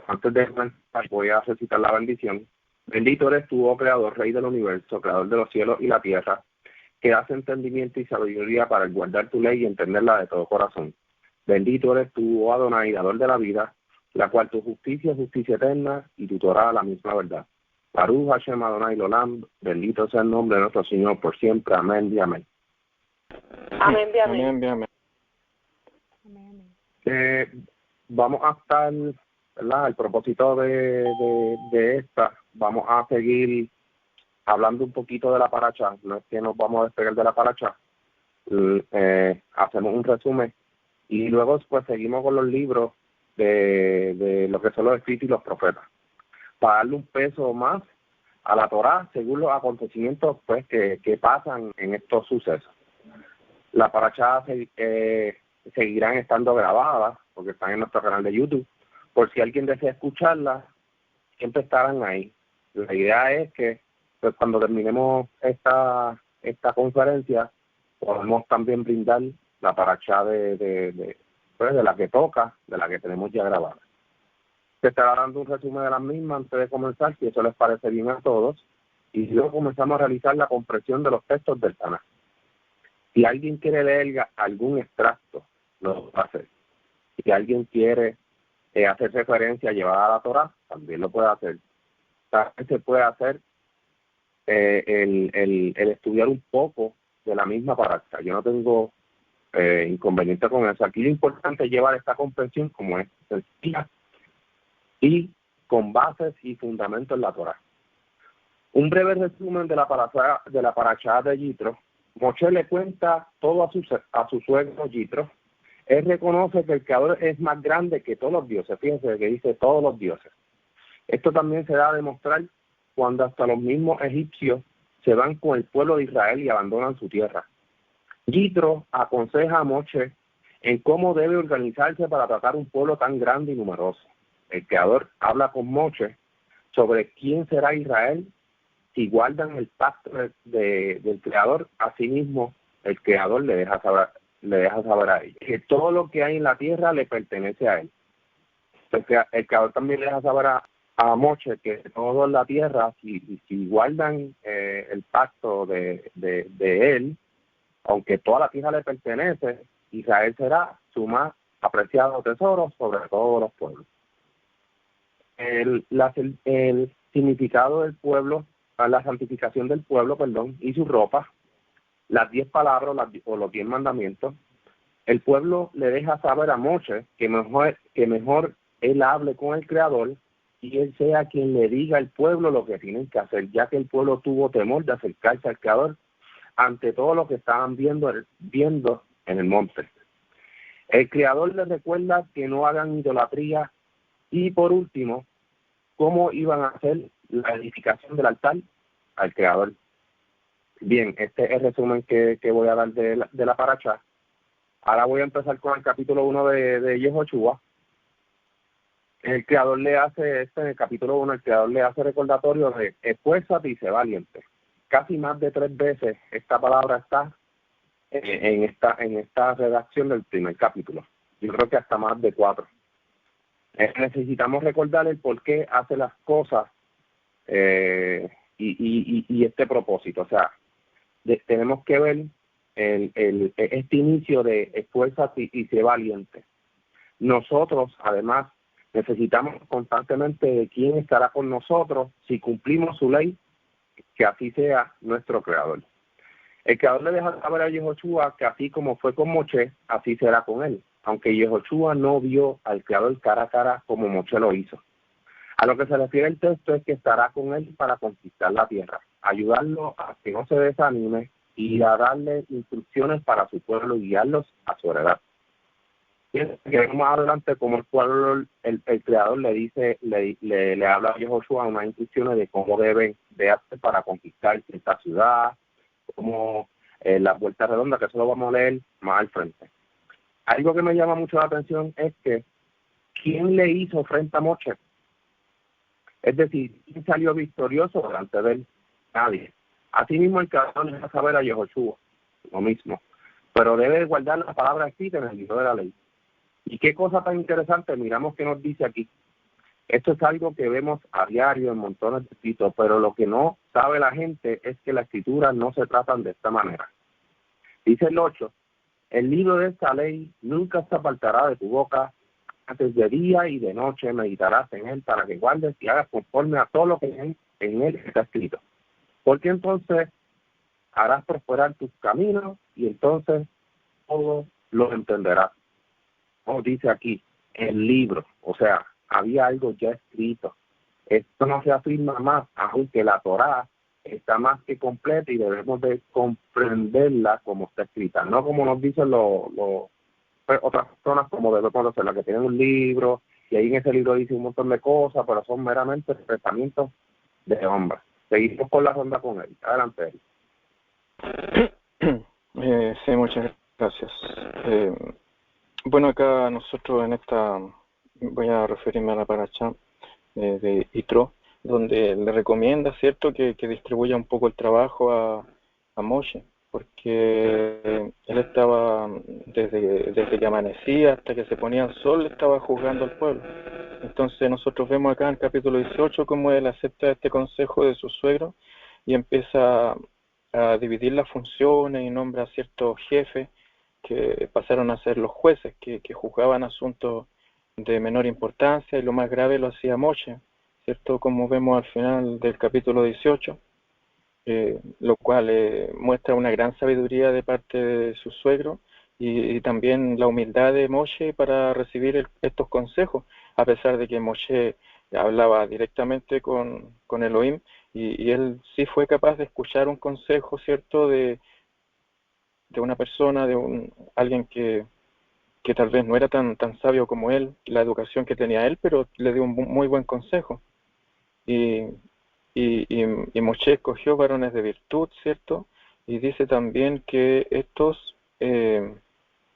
Antes de comenzar, voy a recitar la bendición. Bendito eres tú, oh Creador, Rey del universo, Creador de los cielos y la tierra, que das entendimiento y sabiduría para guardar tu ley y entenderla de todo corazón. Bendito eres tú, oh Adonai, dador de la vida, la cual tu justicia es justicia eterna y tu Torah la misma verdad. Baruch Hashem Adonai Lolam, bendito sea el nombre de nuestro Señor por siempre. Amén y amén. Amén, amén. Vamos a estar, ¿verdad? El propósito de esta, vamos a seguir hablando un poquito de la paracha. No es que nos vamos a despegar de la paracha. Hacemos un resumen y luego pues seguimos con los libros de lo que son los escritos y los profetas, para darle un peso más a la Torá según los acontecimientos pues que pasan en estos sucesos. La paracha seguirán estando grabadas porque están en nuestro canal de YouTube. Por si alguien desea escucharlas, siempre estarán ahí. La idea es que pues cuando terminemos esta conferencia podemos también brindar la paracha de la que toca, de la que tenemos ya grabada. Se estará dando un resumen de las mismas antes de comenzar, si eso les parece bien a todos, y luego comenzamos a realizar la comprensión de los textos del Tanaj. Si alguien quiere leer algún extracto, lo va a hacer. Si alguien quiere hacer referencia llevada a la Torá, también lo puede hacer. También se puede hacer el estudiar un poco de la misma paracha. Yo no tengo inconveniente con eso. Aquí lo importante es llevar esta comprensión como es sencilla y con bases y fundamentos en la Torá. Un breve resumen de la paracha de Yitro. Moshe le cuenta todo a su suegro Yitro. Él reconoce que el Creador es más grande que todos los dioses. Fíjense que dice todos los dioses. Esto también se da a demostrar cuando hasta los mismos egipcios se van con el pueblo de Israel y abandonan su tierra. Yitro aconseja a Moshe en cómo debe organizarse para tratar un pueblo tan grande y numeroso. El Creador habla con Moshe sobre quién será Israel si guardan el pacto del Creador. Asimismo, el Creador le deja saber a ellos que todo lo que hay en la tierra le pertenece a él. El Creador también le deja saber a Moshe que todo en la tierra, si guardan el pacto de él, aunque toda la tierra le pertenece, Israel será su más apreciado tesoro sobre todos los pueblos. El significado del pueblo, la santificación del pueblo, y su ropa, las 10 palabras o los 10 mandamientos. El pueblo le deja saber a Moshe que mejor él hable con el Creador y él sea quien le diga al pueblo lo que tienen que hacer, ya que el pueblo tuvo temor de acercarse al Creador ante todo lo que estaban viendo en el monte. El Creador les recuerda que no hagan idolatría y, por último, cómo iban a hacer la edificación del altar al Creador. Bien, este es el resumen que voy a dar de la paracha. Ahora voy a empezar con el capítulo 1 de Yehoshua. El Creador le hace, en el capítulo 1, el Creador le hace recordatorio de esfuérzate y sé valiente. Casi más de 3 veces esta palabra está en esta redacción del primer capítulo. Yo creo que hasta más de 4. Necesitamos recordar el por qué hace las cosas y este propósito. O sea, tenemos que ver este inicio de esfuérzate y sé valiente. Nosotros, además, necesitamos constantemente de quién estará con nosotros si cumplimos su ley, que así sea nuestro Creador. El Creador le deja saber a Yehoshua que así como fue con Moshe, así será con él, aunque Yehoshua no vio al Creador cara a cara como Moshe lo hizo. A lo que se refiere el texto es que estará con él para conquistar la tierra, ayudarlo a que no se desanime y a darle instrucciones para su pueblo y guiarlos a su heredad. Que más adelante como el pueblo, el Creador le dice, le habla a Yehoshua unas instrucciones de cómo deben de hacer para conquistar esta ciudad, como la vuelta redonda, que eso lo vamos a leer más al frente. Algo que me llama mucho la atención es que ¿quién le hizo frente a Moshe? Es decir, ¿quién salió victorioso delante de él? Nadie. Asimismo, el Creador le deja saber a Yehoshua lo mismo, pero debe guardar la palabra escrita en el libro de la ley. ¿Y qué cosa tan interesante? Miramos que nos dice aquí. Esto es algo que vemos a diario en montones de sitios, pero lo que no sabe la gente es que las escrituras no se tratan de esta manera. Dice el 8, el libro de esta ley nunca se apartará de tu boca, antes de día y de noche meditarás en él para que guardes y hagas conforme a todo lo que en él está escrito. Porque entonces harás prosperar tus caminos y entonces todo lo entenderás. Como dice aquí, el libro, o sea, había algo ya escrito. Esto no se afirma más, aunque la Torá está más que completa y debemos de comprenderla como está escrita, no como nos dicen otras personas, como debemos conocerla, que tienen un libro y ahí en ese libro dice un montón de cosas, pero son meramente pensamientos de hombres. Seguimos con la ronda con él. Adelante, Eric. Sí, muchas gracias. Bueno, acá nosotros en esta, voy a referirme a la paracha de Yitro, donde le recomienda, ¿cierto?, que distribuya un poco el trabajo a Moshe, porque él estaba, desde que amanecía hasta que se ponía el sol, estaba juzgando al pueblo. Entonces nosotros vemos acá en el capítulo 18 cómo él acepta este consejo de su suegro y empieza a dividir las funciones y nombra a ciertos jefes que pasaron a ser los jueces, que juzgaban asuntos de menor importancia, y lo más grave lo hacía Moshe, ¿cierto? Como vemos al final del capítulo 18, lo cual muestra una gran sabiduría de parte de su suegro y también la humildad de Moshe para recibir estos consejos, a pesar de que Moshe hablaba directamente con Elohim y él sí fue capaz de escuchar un consejo, ¿cierto?, de una persona, alguien que tal vez no era tan sabio como él, la educación que tenía él, pero le dio un muy buen consejo. Y Moshe escogió varones de virtud, ¿cierto? Y dice también que estos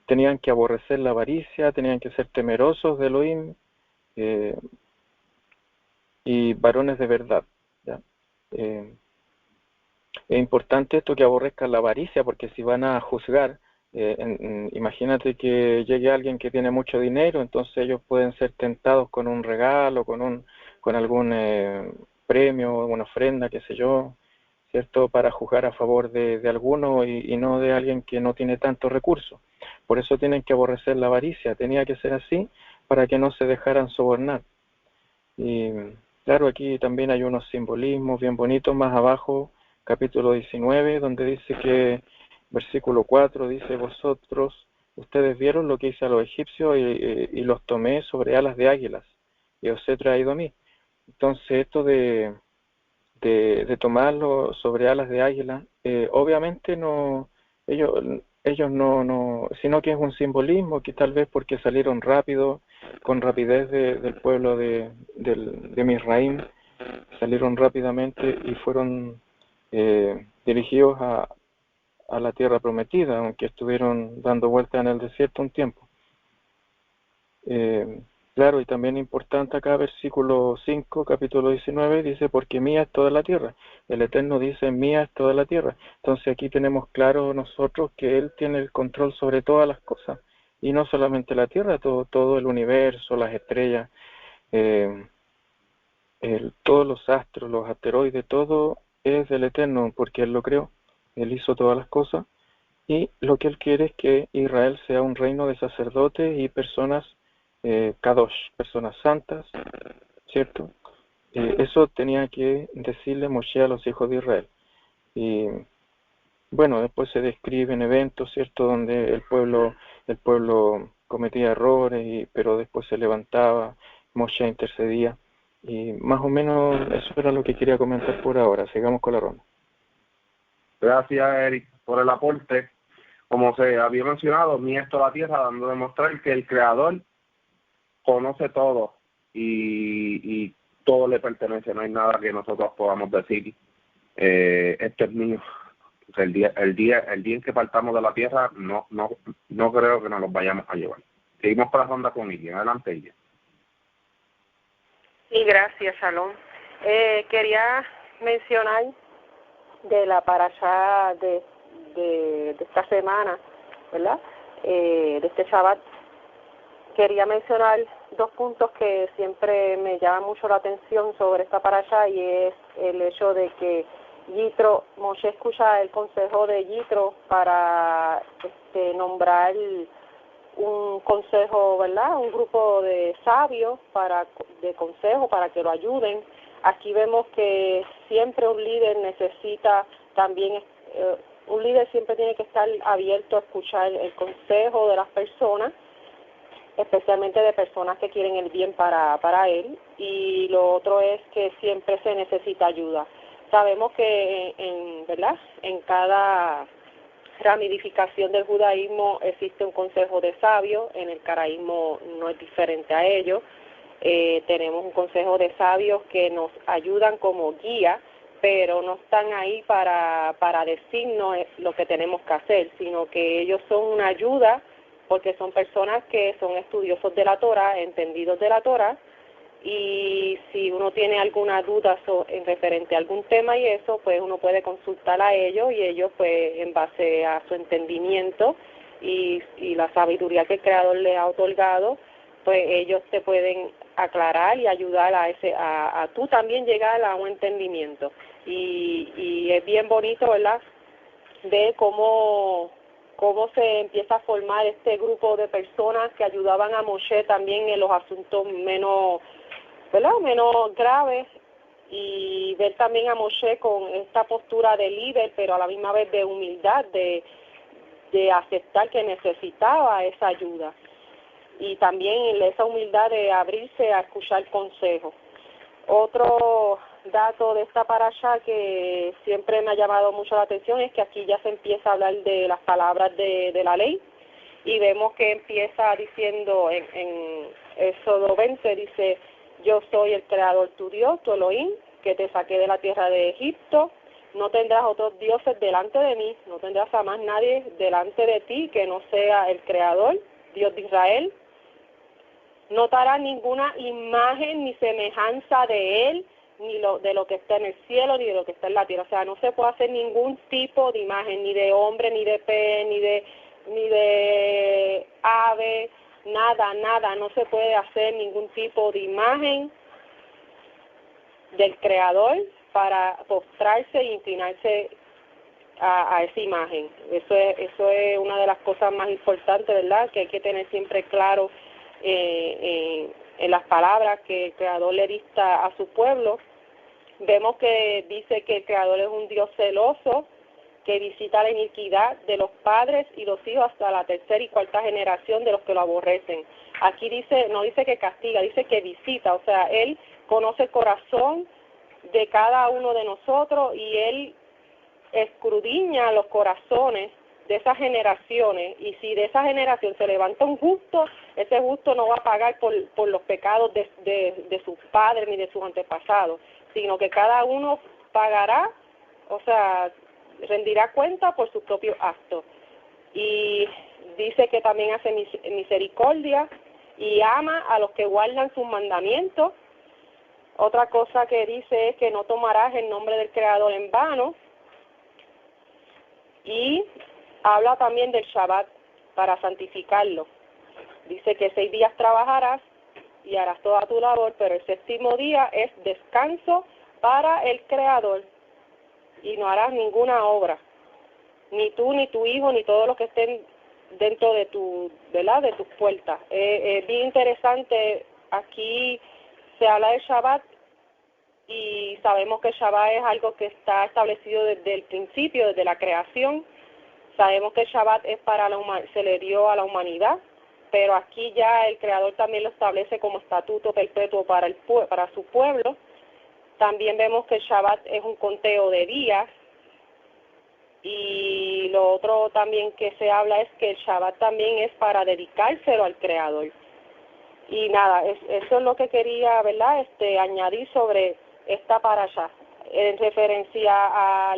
tenían que aborrecer la avaricia, tenían que ser temerosos de Elohim, y varones de verdad, ¿ya? Es importante esto, que aborrezcan la avaricia, porque si van a juzgar, imagínate que llegue alguien que tiene mucho dinero, entonces ellos pueden ser tentados con un regalo, con algún premio, una ofrenda, qué sé yo, ¿cierto?, para juzgar a favor de alguno y no de alguien que no tiene tantos recursos. Por eso tienen que aborrecer la avaricia, tenía que ser así para que no se dejaran sobornar. Y claro, aquí también hay unos simbolismos bien bonitos más abajo, capítulo 19, donde dice que, versículo 4, dice: ustedes vieron lo que hice a los egipcios y los tomé sobre alas de águilas, y os he traído a mí. Entonces, esto de tomarlo sobre alas de águila, obviamente no, ellos no, sino que es un simbolismo, que tal vez porque salieron rápido, con rapidez del pueblo de Misraim, salieron rápidamente y fueron dirigidos a la tierra prometida, aunque estuvieron dando vueltas en el desierto un tiempo. Claro, y también importante acá, versículo 5, capítulo 19, dice: porque mía es toda la tierra. El Eterno dice: mía es toda la tierra. Entonces aquí tenemos claro nosotros que Él tiene el control sobre todas las cosas, y no solamente la tierra, todo el universo, las estrellas, todos los astros, los asteroides, todo es del Eterno, porque Él lo creó. Él hizo todas las cosas, y lo que Él quiere es que Israel sea un reino de sacerdotes y personas Kadosh, personas santas, ¿cierto? Eso tenía que decirle Moshe a los hijos de Israel. Y bueno, después se describen eventos, ¿cierto?, donde el pueblo cometía errores, pero después se levantaba, Moshe intercedía, y más o menos eso era lo que quería comentar por ahora. Sigamos con la ronda. Gracias, Eric, por el aporte. Como se había mencionado, mía es toda la tierra, dando a demostrar que el Creador conoce todo y todo le pertenece. No hay nada que nosotros podamos decir, esto es mío. O sea, el día en que partamos de la tierra, no creo que nos los vayamos a llevar. Seguimos para la ronda con Ilian. Adelante, Ilian. Sí, gracias, Shalom. Quería mencionar de la parashá de esta semana, ¿verdad? De este Shabbat, quería mencionar 2 puntos que siempre me llaman mucho la atención sobre esta parasha, y es el hecho de que Moshe escucha el consejo de Yitro para nombrar un consejo, ¿verdad? Un grupo de sabios de consejo para que lo ayuden. Aquí vemos que siempre un líder necesita también, un líder siempre tiene que estar abierto a escuchar el consejo de las personas, especialmente de personas que quieren el bien para él. Y lo otro es que siempre se necesita ayuda. Sabemos que ¿verdad? En cada ramificación del judaísmo existe un consejo de sabios. En el caraísmo no es diferente a ello. Tenemos un consejo de sabios que nos ayudan como guía, pero no están ahí para decirnos lo que tenemos que hacer, sino que ellos son una ayuda porque son personas que son estudiosos de la Torah, entendidos de la Torah, y si uno tiene alguna duda en referente a algún tema y eso, pues uno puede consultar a ellos, y ellos pues en base a su entendimiento y la sabiduría que el Creador les ha otorgado, pues ellos te pueden aclarar y ayudar a tú también llegar a un entendimiento. Y es bien bonito, ¿verdad?, ver cómo se empieza a formar este grupo de personas que ayudaban a Moshe también en los asuntos menos graves, y ver también a Moshe con esta postura de líder, pero a la misma vez de humildad, de aceptar que necesitaba esa ayuda, y también esa humildad de abrirse a escuchar consejos. Otro dato de esta parasha que siempre me ha llamado mucho la atención es que aquí ya se empieza a hablar de las palabras de la ley, y vemos que empieza diciendo en Éxodo 20, dice: yo soy el Creador tu Dios, tu Elohim, que te saqué de la tierra de Egipto. No tendrás otros dioses delante de mí, no tendrás jamás nadie delante de ti que no sea el Creador, Dios de Israel. No te harás ninguna imagen ni semejanza de él, ni de lo que está en el cielo, ni de lo que está en la tierra. O sea, no se puede hacer ningún tipo de imagen, ni de hombre, ni de pez, ni de ave, nada. No se puede hacer ningún tipo de imagen del Creador para postrarse e inclinarse a esa imagen. Eso es una de las cosas más importantes, ¿verdad?, que hay que tener siempre claro en las palabras que el Creador le dicta a su pueblo. Vemos que dice que el Creador es un Dios celoso, que visita la iniquidad de los padres y los hijos hasta la tercera y cuarta generación de los que lo aborrecen. Aquí no dice que castiga, dice que visita, o sea, Él conoce el corazón de cada uno de nosotros, y Él escudriña los corazones de esas generaciones, y si de esa generación se levanta un justo, ese justo no va a pagar por los pecados de sus padres ni de sus antepasados, sino que cada uno pagará, o sea, rendirá cuenta por sus propios actos. Y dice que también hace misericordia y ama a los que guardan sus mandamientos. Otra cosa que dice es que no tomarás el nombre del Creador en vano, y habla también del Shabbat para santificarlo. Dice que 6 días trabajarás y harás toda tu labor, pero el 7º día es descanso para el Creador, y no harás ninguna obra, ni tú, ni tu hijo, ni todos los que estén dentro de de tus puertas. Es bien interesante, aquí se habla del Shabbat, y sabemos que el Shabbat es algo que está establecido desde el principio, desde la creación. Sabemos que el Shabbat es se le dio a la humanidad, pero aquí ya el Creador también lo establece como estatuto perpetuo para su pueblo. También vemos que el Shabbat es un conteo de días, y lo otro también que se habla es que el Shabbat también es para dedicárselo al Creador. Y nada, eso es lo que quería, ¿verdad?, añadir sobre esta parasha, en referencia a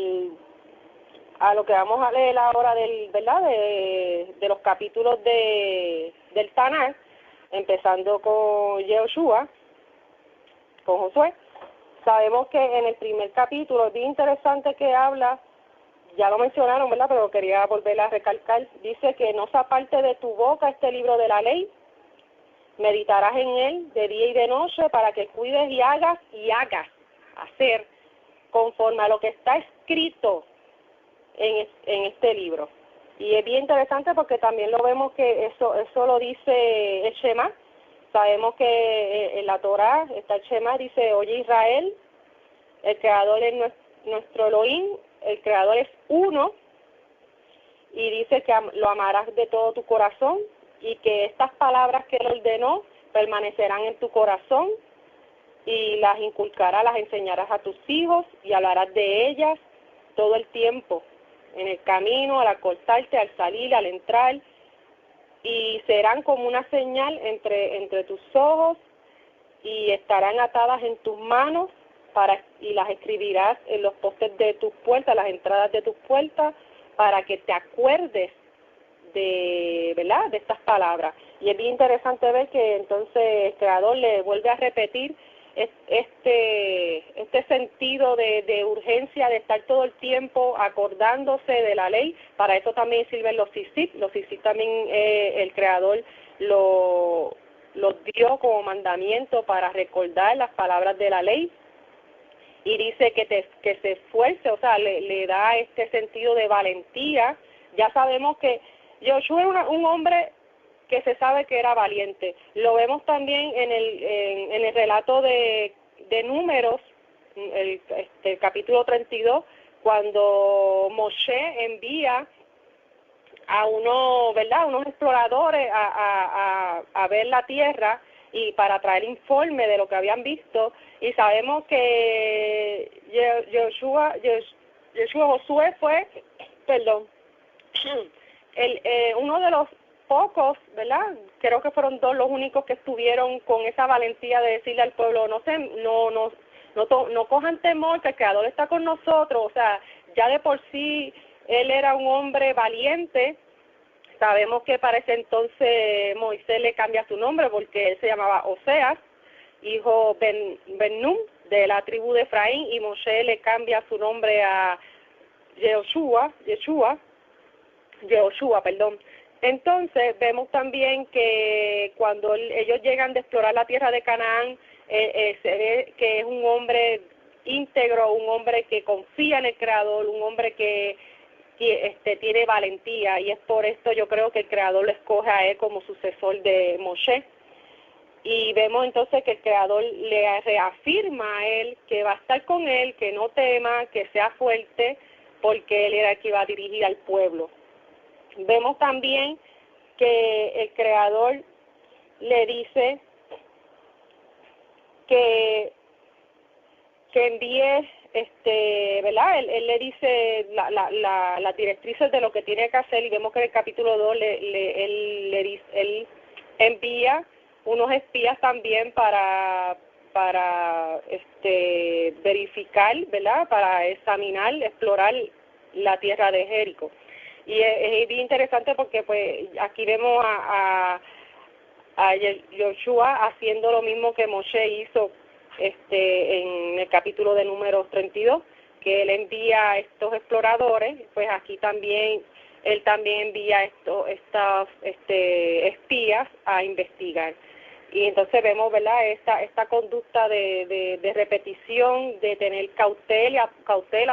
lo que vamos a leer ahora de los capítulos del Tanakh, empezando con Yehoshua, con Josué. Sabemos que en el primer capítulo es bien interesante que habla, ya lo mencionaron, ¿verdad?, pero quería volver a recalcar, dice que no se aparte de tu boca este libro de la ley, meditarás en él de día y de noche para que cuides y hagas hacer conforme a lo que está escrito en este libro. Y es bien interesante porque también lo vemos que eso lo dice el Shema. Sabemos que en la Torá está el Shema, dice: oye Israel, el Creador es nuestro Elohim, el Creador es uno, y dice que lo amarás de todo tu corazón y que estas palabras que Él ordenó permanecerán en tu corazón y las inculcarás, las enseñarás a tus hijos y hablarás de ellas todo el tiempo, en el camino, al acostarte, al salir, al entrar, y serán como una señal entre tus ojos y estarán atadas en tus manos y las escribirás en los postes de tus puertas, las entradas de tus puertas, para que te acuerdes ¿verdad?, de estas palabras. Y es bien interesante ver que entonces el Creador le vuelve a repetir este sentido de urgencia, de estar todo el tiempo acordándose de la ley. Para eso también sirven los tzitzit. Los tzitzit también el Creador los dio como mandamiento para recordar las palabras de la ley. Y dice que se esfuerce, o sea, le da este sentido de valentía. Ya sabemos que Josué es un hombre que se sabe que era valiente. Lo vemos también en el relato de Números, el capítulo 32, cuando Moshe envía a unos exploradores a ver la tierra y para traer informe de lo que habían visto, y sabemos que Josué fue, uno de los pocos, ¿verdad? Creo que fueron dos los únicos que estuvieron con esa valentía de decirle al pueblo: no cojan temor, que el Creador está con nosotros. O sea, ya de por sí él era un hombre valiente. Sabemos que para ese entonces Moisés le cambia su nombre porque él se llamaba Oseas, hijo Ben-Nun, de la tribu de Efraín, y Moshe le cambia su nombre a Yehoshua. Entonces vemos también que cuando ellos llegan de explorar la tierra de Canaán, se ve que es un hombre íntegro, un hombre que confía en el Creador, un hombre que tiene valentía, y es por esto yo creo que el Creador lo escoge a él como sucesor de Moshe. Y vemos entonces que el Creador le reafirma a él que va a estar con él, que no tema, que sea fuerte, porque él era el que iba a dirigir al pueblo. Vemos también que el Creador le dice que envíe, ¿verdad? Él le dice las directrices de lo que tiene que hacer, y vemos que en el capítulo 2 él envía unos espías también para verificar, ¿verdad?, para examinar, explorar la tierra de Jericó. Y es bien interesante porque pues aquí vemos a Joshua haciendo lo mismo que Moshe hizo en el capítulo de Números 32, que él envía a estos exploradores. Pues aquí también él también envía estas espías a investigar. Y entonces vemos, ¿verdad?, esta conducta de repetición, de tener cautela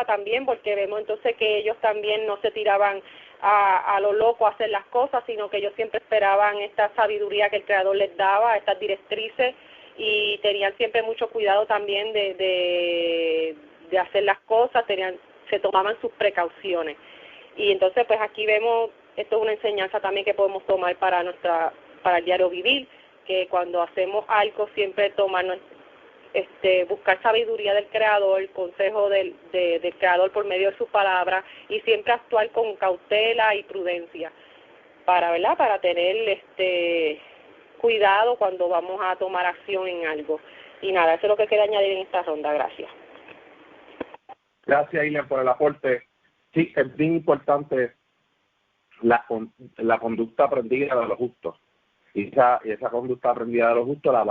también, porque vemos entonces que ellos también no se tiraban a lo loco a hacer las cosas, sino que ellos siempre esperaban esta sabiduría que el Creador les daba, estas directrices, y tenían siempre mucho cuidado también de hacer las cosas, se tomaban sus precauciones. Y entonces pues aquí vemos, esto es una enseñanza también que podemos tomar para el diario vivir, que cuando hacemos algo siempre buscar sabiduría del Creador, consejo del Creador por medio de su palabra, y siempre actuar con cautela y prudencia para tener cuidado cuando vamos a tomar acción en algo. Y nada, eso es lo que quería añadir en esta ronda. Gracias. Gracias, Ilian, por el aporte. Sí, es bien importante la conducta aprendida de los justos. Y esa conducta aprendida de los justos la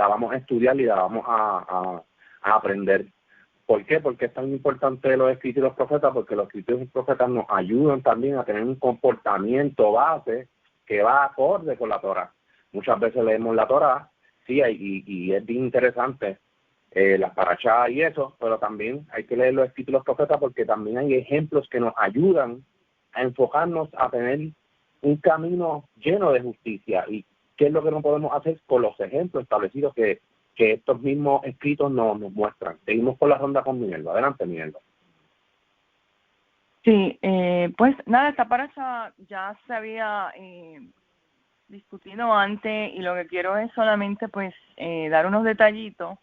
vamos a estudiar y la vamos a aprender. ¿Por qué? Porque es tan importante los escritos y los profetas, porque los escritos y los profetas nos ayudan también a tener un comportamiento base que va acorde con la Torah. muchas veces leemos la Torá, sí, y es bien interesante las parashá y eso, pero también hay que leer los escritos de los profetas porque también hay ejemplos que nos ayudan a enfocarnos a tener un camino lleno de justicia. ¿Y qué es lo que no podemos hacer con los ejemplos establecidos que estos mismos escritos nos muestran? Seguimos con la ronda con Minerva. Adelante, Minerva. Sí, pues nada, esta paracha ya se había discutido antes y lo que quiero es solamente pues dar unos detallitos.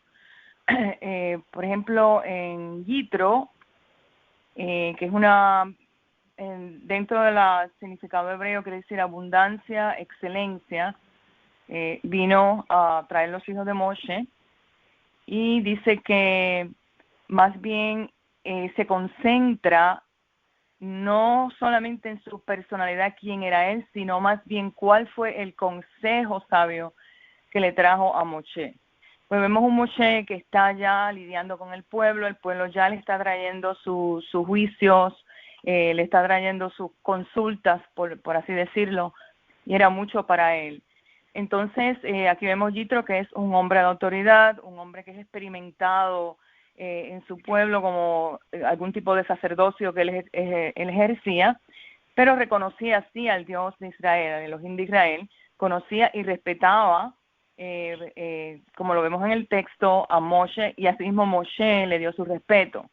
Por ejemplo, en Yitro, que es una, dentro del significado hebreo quiere decir abundancia, excelencia, vino a traer los hijos de Moshe y dice que más bien se concentra no solamente en su personalidad, quién era él, sino más bien cuál fue el consejo sabio que le trajo a Moshe. Pues vemos un Moshe que está ya lidiando con el pueblo ya le está trayendo sus juicios, le está trayendo sus consultas, por así decirlo, y era mucho para él. Entonces, aquí vemos Yitro, que es un hombre de autoridad, un hombre que es experimentado en su pueblo como algún tipo de sacerdocio que él ejercía, pero reconocía así al Dios de Israel, al Elohim de Israel, conocía y respetaba, como lo vemos en el texto, a Moshe, y asimismo Moshe le dio su respeto.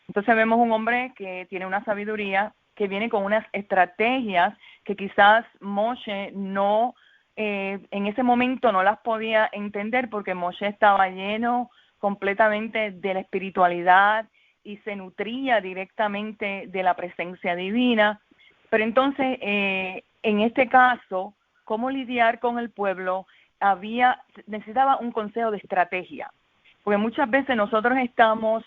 Entonces vemos un hombre que tiene una sabiduría, que viene con unas estrategias que quizás Moshe no, en ese momento no las podía entender porque Moshe estaba lleno completamente de la espiritualidad y se nutría directamente de la presencia divina. Pero entonces, en este caso, ¿cómo lidiar con el pueblo? Necesitaba un consejo de estrategia, porque muchas veces nosotros estamos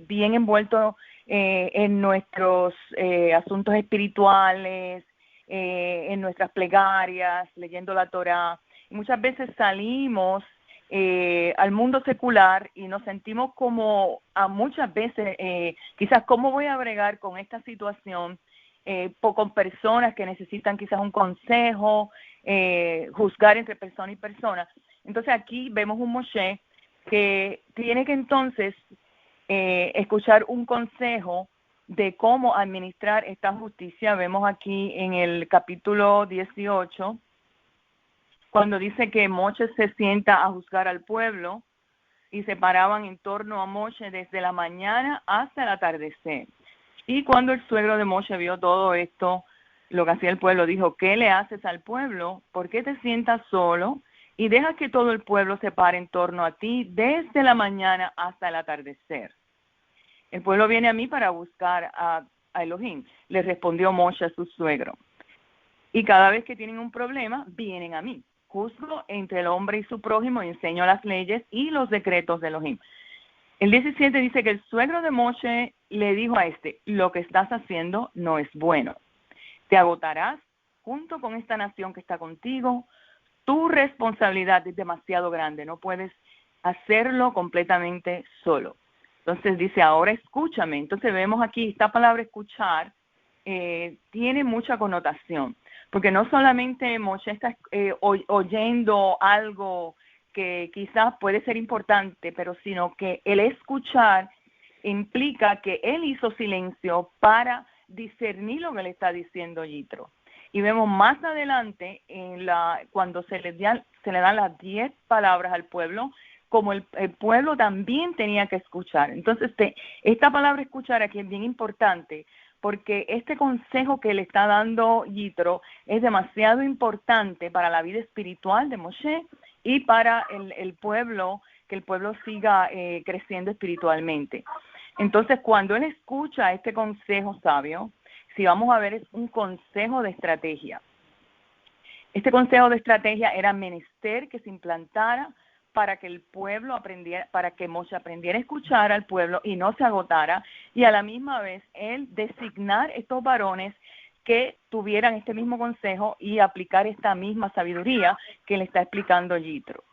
bien envueltos en nuestros asuntos espirituales, en nuestras plegarias, leyendo la Torá, y muchas veces salimos al mundo secular y nos sentimos como muchas veces quizás cómo voy a bregar con esta situación con personas que necesitan quizás un consejo, juzgar entre persona y persona. Entonces aquí vemos un Moshe que tiene que entonces escuchar un consejo de cómo administrar esta justicia. Vemos aquí en el capítulo 18 cuando dice que Moshe se sienta a juzgar al pueblo y se paraban en torno a Moshe desde la mañana hasta el atardecer. Y cuando el suegro de Moshe vio todo esto, lo que hacía el pueblo, dijo, ¿qué le haces al pueblo? ¿Por qué te sientas solo y dejas que todo el pueblo se pare en torno a ti desde la mañana hasta el atardecer? El pueblo viene a mí para buscar a Elohim, le respondió Moshe a su suegro. Y cada vez que tienen un problema, vienen a mí. Juzgo entre el hombre y su prójimo y enseño las leyes y los decretos de Elohim. El 17 dice que el suegro de Moshe le dijo a lo que estás haciendo no es bueno. Te agotarás junto con esta nación que está contigo. Tu responsabilidad es demasiado grande, no puedes hacerlo completamente solo. Entonces dice, ahora escúchame. Entonces vemos aquí, esta palabra escuchar tiene mucha connotación, porque no solamente Moshe está oyendo algo que quizás puede ser importante, pero sino que el escuchar implica que él hizo silencio para discernir lo que le está diciendo Yitro. Y vemos más adelante, cuando se le dan las 10 palabras al pueblo, como el pueblo también tenía que escuchar. Entonces, esta palabra escuchar aquí es bien importante, porque este consejo que le está dando Yitro es demasiado importante para la vida espiritual de Moshe y para el pueblo, que el pueblo siga creciendo espiritualmente. Entonces, cuando él escucha este consejo sabio, si vamos a ver, es un consejo de estrategia. Este consejo de estrategia era menester que se implantara para que el pueblo aprendiera, para que Moshe aprendiera a escuchar al pueblo y no se agotara, y a la misma vez él designar estos varones que tuvieran este mismo consejo y aplicar esta misma sabiduría que le está explicando Yitro.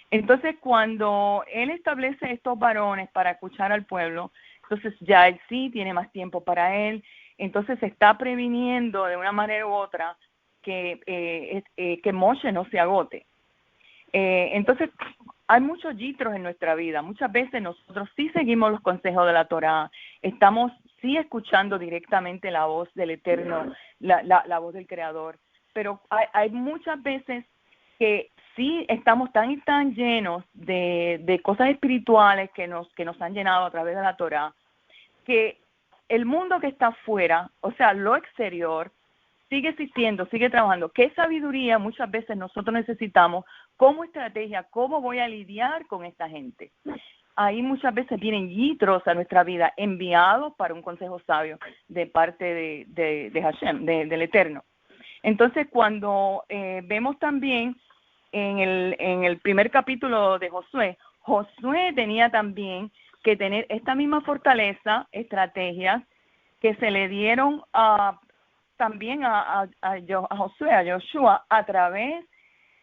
Entonces, cuando él establece estos varones para escuchar al pueblo, entonces ya él sí tiene más tiempo para él, entonces se está previniendo de una manera u otra que Moshe no se agote. Entonces, hay muchos yitros en nuestra vida. Muchas veces nosotros sí seguimos los consejos de la Torá, estamos sí escuchando directamente la voz del Eterno, la voz del Creador, pero hay muchas veces que sí estamos tan y tan llenos de cosas espirituales que nos han llenado a través de la Torá, que el mundo que está afuera, o sea, lo exterior, sigue existiendo, sigue trabajando. ¿Qué sabiduría muchas veces nosotros necesitamos como estrategia? ¿Cómo voy a lidiar con esta gente? Ahí muchas veces vienen yitros a nuestra vida enviados para un consejo sabio de parte de Hashem, del Eterno. Entonces, cuando vemos también en el primer capítulo de Josué tenía también que tener esta misma fortaleza, estrategias que se le dieron también a Josué, a Joshua, a través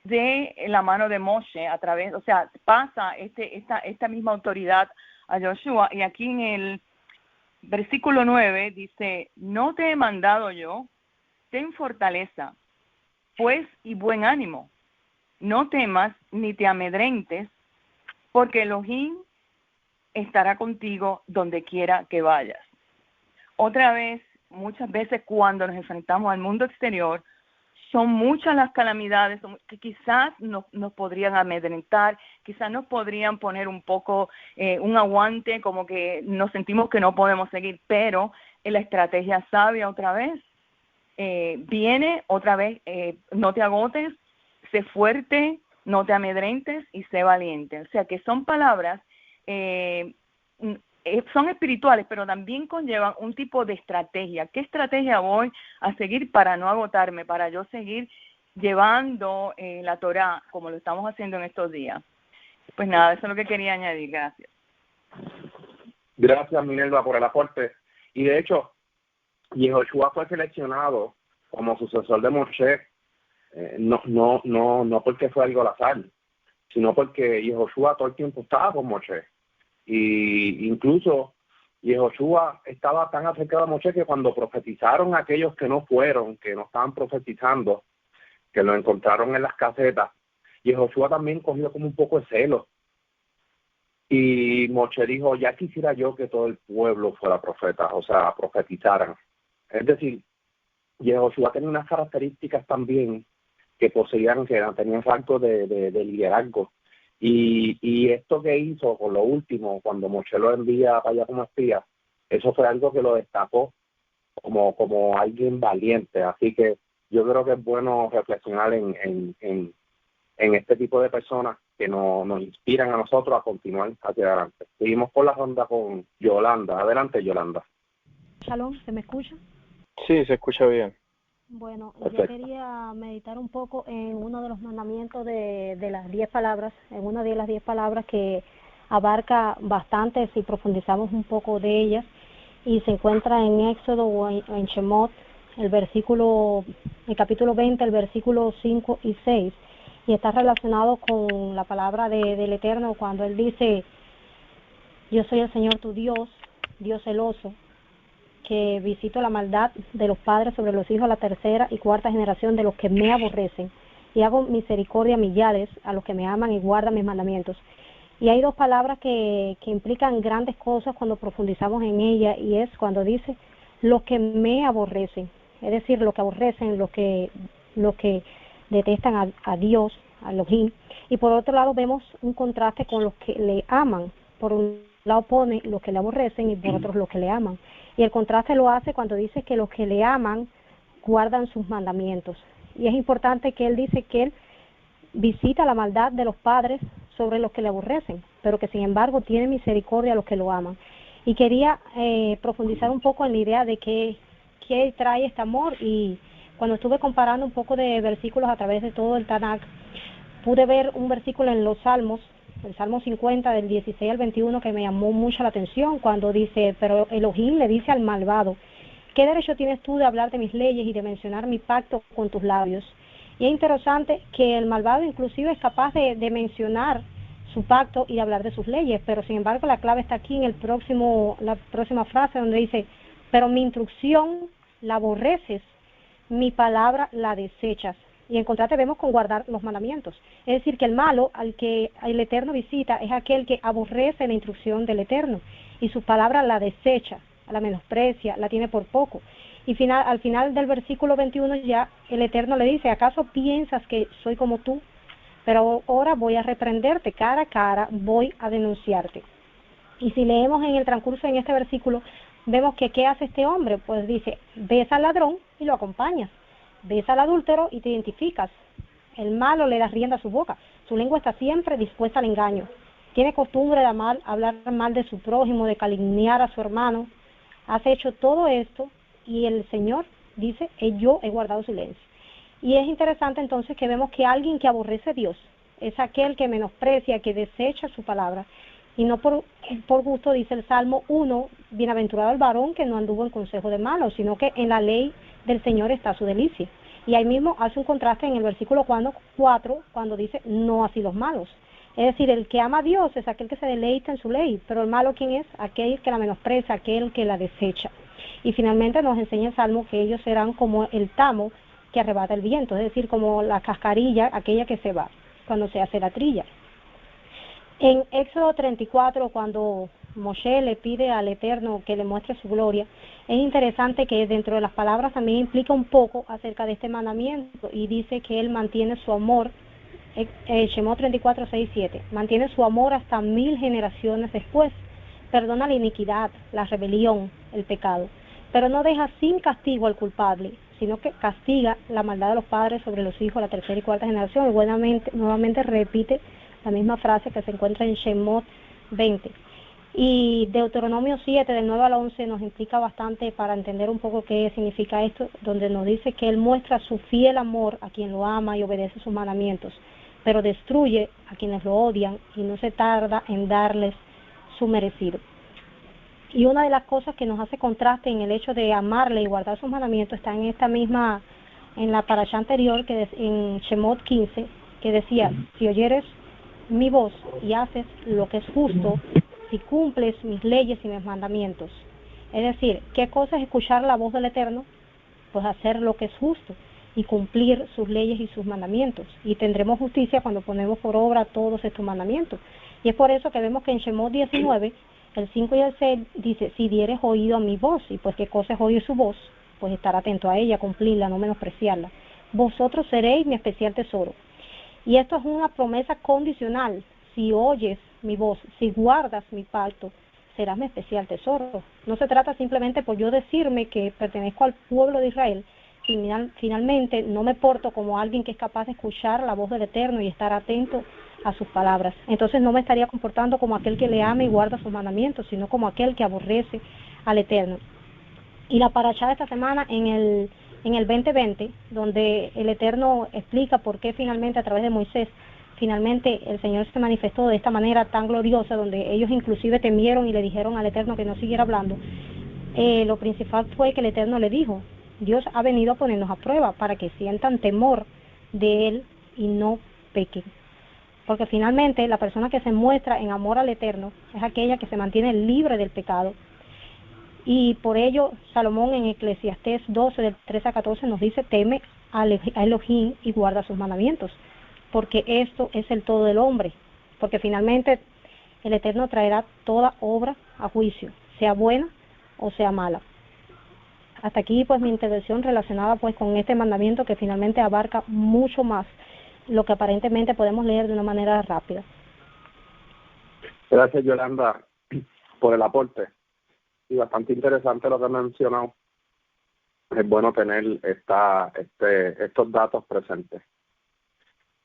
de la mano de Moshe, a través, o sea, pasa esta misma autoridad a Joshua, y aquí en el versículo 9 dice: no te he mandado yo, ten fortaleza, pues, y buen ánimo, no temas ni te amedrentes, porque Elohim estará contigo donde quiera que vayas. Otra vez, muchas veces cuando nos enfrentamos al mundo exterior, son muchas las calamidades que quizás nos podrían amedrentar, quizás nos podrían poner un poco un aguante, como que nos sentimos que no podemos seguir, pero en la estrategia sabia otra vez, viene otra vez, no te agotes, sé fuerte, no te amedrentes y sé valiente. O sea que son palabras, son espirituales, pero también conllevan un tipo de estrategia. ¿Qué estrategia voy a seguir para no agotarme, para yo seguir llevando la Torá como lo estamos haciendo en estos días? Pues nada, eso es lo que quería añadir. Gracias. Gracias, Minerva, por el aporte. Y de hecho, Yehoshua fue seleccionado como sucesor de Moshe, no porque fue algo al azar, sino porque Yehoshua todo el tiempo estaba con Moshe. Y incluso Yehoshua estaba tan acercado a Moshe que cuando profetizaron aquellos que no fueron, que no estaban profetizando, que lo encontraron en las casetas, Yehoshua también cogió como un poco de celo. Y Moshe dijo: ya quisiera yo que todo el pueblo fuera profeta, o sea, profetizaran. Es decir, Yehoshua tenía unas características también que poseían, que tenían rasgos de liderazgo. Y esto que hizo con lo último, cuando Moshe lo envía para allá como espía, eso fue algo que lo destacó como alguien valiente. Así que yo creo que es bueno reflexionar en este tipo de personas que nos inspiran a nosotros a continuar hacia adelante. Seguimos por la ronda con Yolanda. Adelante, Yolanda. Shalom, ¿se me escucha? Sí, se escucha bien. Bueno, Perfecto. yo quería meditar un poco en uno de los mandamientos de las 10 palabras, en una de las 10 palabras que abarca bastante si profundizamos un poco de ellas, y se encuentra en Éxodo o en Shemot, el capítulo 20, el versículo 5 y 6, y está relacionado con la palabra del Eterno cuando Él dice: yo soy el Señor tu Dios, Dios celoso, que visito la maldad de los padres sobre los hijos a la tercera y cuarta generación de los que me aborrecen, y hago misericordia a millares a los que me aman y guardan mis mandamientos. Y hay dos palabras que implican grandes cosas cuando profundizamos en ella, y es cuando dice los que me aborrecen, es decir, los que aborrecen, los que detestan a Dios, a Elohim. Y por otro lado vemos un contraste con los que le aman. Por un lado pone los que le aborrecen y por otro los que le aman. Y el contraste lo hace cuando dice que los que le aman guardan sus mandamientos. Y es importante que él dice que él visita la maldad de los padres sobre los que le aborrecen, pero que sin embargo tiene misericordia a los que lo aman. Y quería profundizar un poco en la idea de qué trae este amor, y cuando estuve comparando un poco de versículos a través de todo el Tanakh, pude ver un versículo en los Salmos, el Salmo 50 del 16 al 21, que me llamó mucho la atención cuando dice: pero Elohim le dice al malvado: ¿qué derecho tienes tú de hablar de mis leyes y de mencionar mi pacto con tus labios? Y es interesante que el malvado inclusive es capaz de mencionar su pacto y de hablar de sus leyes, pero sin embargo la clave está aquí en la próxima frase donde dice: pero mi instrucción la aborreces, mi palabra la desechas. Y en contraste vemos con guardar los mandamientos. Es decir, que el malo al que el Eterno visita es aquel que aborrece la instrucción del Eterno y su palabra la desecha, la menosprecia, la tiene por poco. Y al final del versículo 21 ya el Eterno le dice, ¿acaso piensas que soy como tú? Pero ahora voy a reprenderte cara a cara, voy a denunciarte. Y si leemos en el transcurso en este versículo, vemos que ¿qué hace este hombre? Pues dice, ves al ladrón y lo acompañas, ves al adúltero y te identificas. El malo le da rienda a su boca, su lengua está siempre dispuesta al engaño. Tiene costumbre de hablar mal de su prójimo, de calumniar a su hermano. Has hecho todo esto y el Señor dice, yo he guardado silencio. Y es interesante entonces que vemos que alguien que aborrece a Dios es aquel que menosprecia, que desecha su palabra. Y no por gusto, dice el Salmo 1, bienaventurado el varón que no anduvo en consejo de malos, sino que en la ley del Señor está su delicia. Y ahí mismo hace un contraste en el versículo 4, cuando dice, no así los malos. Es decir, el que ama a Dios es aquel que se deleita en su ley, pero el malo, ¿quién es? Aquel que la menosprecia, aquel que la desecha. Y finalmente nos enseña el Salmo que ellos serán como el tamo que arrebata el viento, es decir, como la cascarilla, aquella que se va cuando se hace la trilla. En Éxodo 34, cuando Moshe le pide al Eterno que le muestre su gloria, es interesante que dentro de las palabras también implica un poco acerca de este mandamiento y dice que él mantiene su amor, Shemot 34, 6, 7, mantiene su amor hasta 1000 generaciones después, perdona la iniquidad, la rebelión, el pecado, pero no deja sin castigo al culpable, sino que castiga la maldad de los padres sobre los hijos de la tercera y cuarta generación. Y nuevamente repite la misma frase que se encuentra en Shemot 20. Y Deuteronomio 7, del 9 al 11, nos implica bastante para entender un poco qué significa esto, donde nos dice que Él muestra su fiel amor a quien lo ama y obedece sus mandamientos, pero destruye a quienes lo odian y no se tarda en darles su merecido. Y una de las cosas que nos hace contraste en el hecho de amarle y guardar sus mandamientos está en la parashá anterior, que en Shemot 15, que decía, si oyeres mi voz y haces lo que es justo, si cumples mis leyes y mis mandamientos. Es decir, ¿qué cosa es escuchar la voz del Eterno? Pues hacer lo que es justo y cumplir sus leyes y sus mandamientos. Y tendremos justicia cuando ponemos por obra todos estos mandamientos. Y es por eso que vemos que en Shemot 19, el 5 y el 6 dice, si dieres oído a mi voz, y pues qué cosa es oír su voz, pues estar atento a ella, cumplirla, no menospreciarla. Vosotros seréis mi especial tesoro. Y esto es una promesa condicional. Si oyes mi voz, si guardas mi pacto, serás mi especial tesoro. No se trata simplemente por yo decirme que pertenezco al pueblo de Israel, finalmente no me porto como alguien que es capaz de escuchar la voz del Eterno y estar atento a sus palabras. Entonces no me estaría comportando como aquel que le ama y guarda sus mandamientos, sino como aquel que aborrece al Eterno. Y la parashá de esta semana en el 2020, donde el Eterno explica por qué finalmente a través de Moisés, finalmente el Señor se manifestó de esta manera tan gloriosa, donde ellos inclusive temieron y le dijeron al Eterno que no siguiera hablando. Lo principal fue que el Eterno le dijo, Dios ha venido a ponernos a prueba para que sientan temor de Él y no pequen. Porque finalmente la persona que se muestra en amor al Eterno es aquella que se mantiene libre del pecado. Y por ello Salomón en Eclesiastés 12, del 13 a 14 nos dice, teme a Elohim y guarda sus mandamientos, porque esto es el todo del hombre, porque finalmente el Eterno traerá toda obra a juicio, sea buena o sea mala. Hasta aquí pues mi intervención relacionada pues con este mandamiento que finalmente abarca mucho más lo que aparentemente podemos leer de una manera rápida. Gracias, Yolanda, por el aporte. Y bastante interesante lo que has mencionado. Es bueno tener estos datos presentes.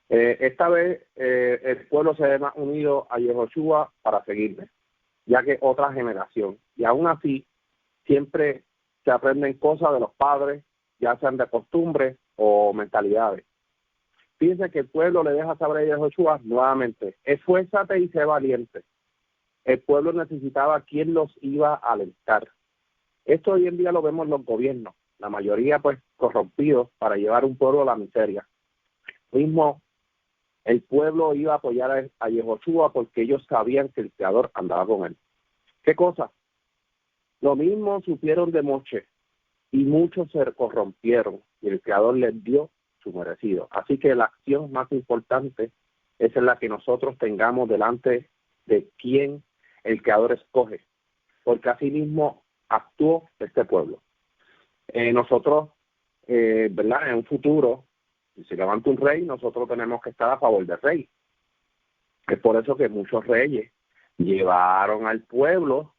Esta vez el pueblo se ha unido a Yehoshua para seguirle, ya que otra generación. Y aún así, siempre se aprenden cosas de los padres, ya sean de costumbre o mentalidades. Fíjense que el pueblo le deja saber a Yehoshua nuevamente, esfuérzate y sé valiente. El pueblo necesitaba quien los iba a alentar. Esto hoy en día lo vemos en los gobiernos, la mayoría pues corrompidos para llevar un pueblo a la miseria. Mismo el pueblo iba a apoyar a Yehoshua porque ellos sabían que el Creador andaba con él. ¿Qué cosa? Lo mismo supieron de Moshe. y muchos se corrompieron, y el Creador les dio su merecido. Así que la acción más importante es en la que nosotros tengamos delante de quien el Creador escoge, porque así mismo actuó este pueblo. Nosotros, ¿verdad? En un futuro, si se levanta un rey, nosotros tenemos que estar a favor del rey. Es por eso que muchos reyes llevaron al pueblo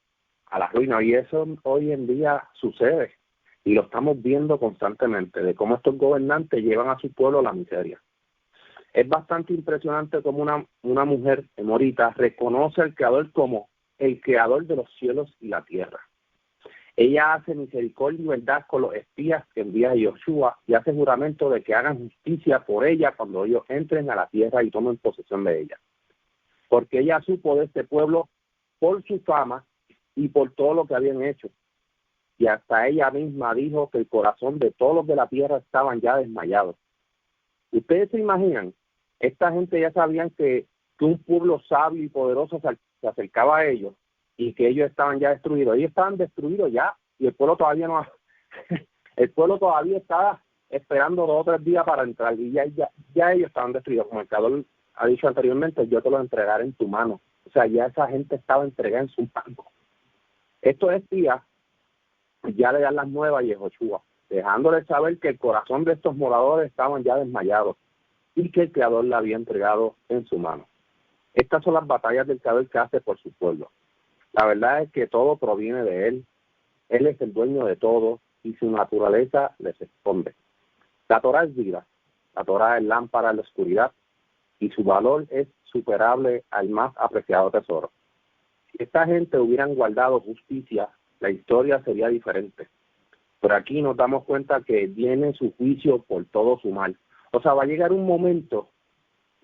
a la ruina, y eso hoy en día sucede, y lo estamos viendo constantemente, de cómo estos gobernantes llevan a su pueblo a la miseria. Es bastante impresionante cómo una mujer, Morita, reconoce al Creador como el Creador de los cielos y la tierra. Ella hace misericordia y verdad con los espías que envía a Yoshua y hace juramento de que hagan justicia por ella cuando ellos entren a la tierra y tomen posesión de ella. Porque ella supo de este pueblo por su fama y por todo lo que habían hecho. Y hasta ella misma dijo que el corazón de todos los de la tierra estaban ya desmayados. ¿Ustedes se imaginan? Esta gente ya sabían que un pueblo sabio y poderoso se acercaba a ellos y que ellos estaban ya destruidos. Ellos estaban destruidos ya, y el pueblo todavía no el pueblo todavía estaba esperando 2 o 3 días para entrar, y ya ellos estaban destruidos. Como el Creador ha dicho anteriormente, yo te lo entregaré en tu mano. O sea, ya esa gente estaba entregada en su mano. Estos espías ya le dan las nuevas a Yehoshua, dejándole saber que el corazón de estos moradores estaban ya desmayados y que el Creador la había entregado en su mano. Estas son las batallas del Creador que hace por su pueblo. La verdad es que todo proviene de Él. Él es el dueño de todo y su naturaleza les responde. La Torá es vida, la Torá es lámpara en la oscuridad y su valor es superable al más apreciado tesoro. Si esta gente hubieran guardado justicia, la historia sería diferente. Pero aquí nos damos cuenta que viene su juicio por todo su mal. O sea, va a llegar un momento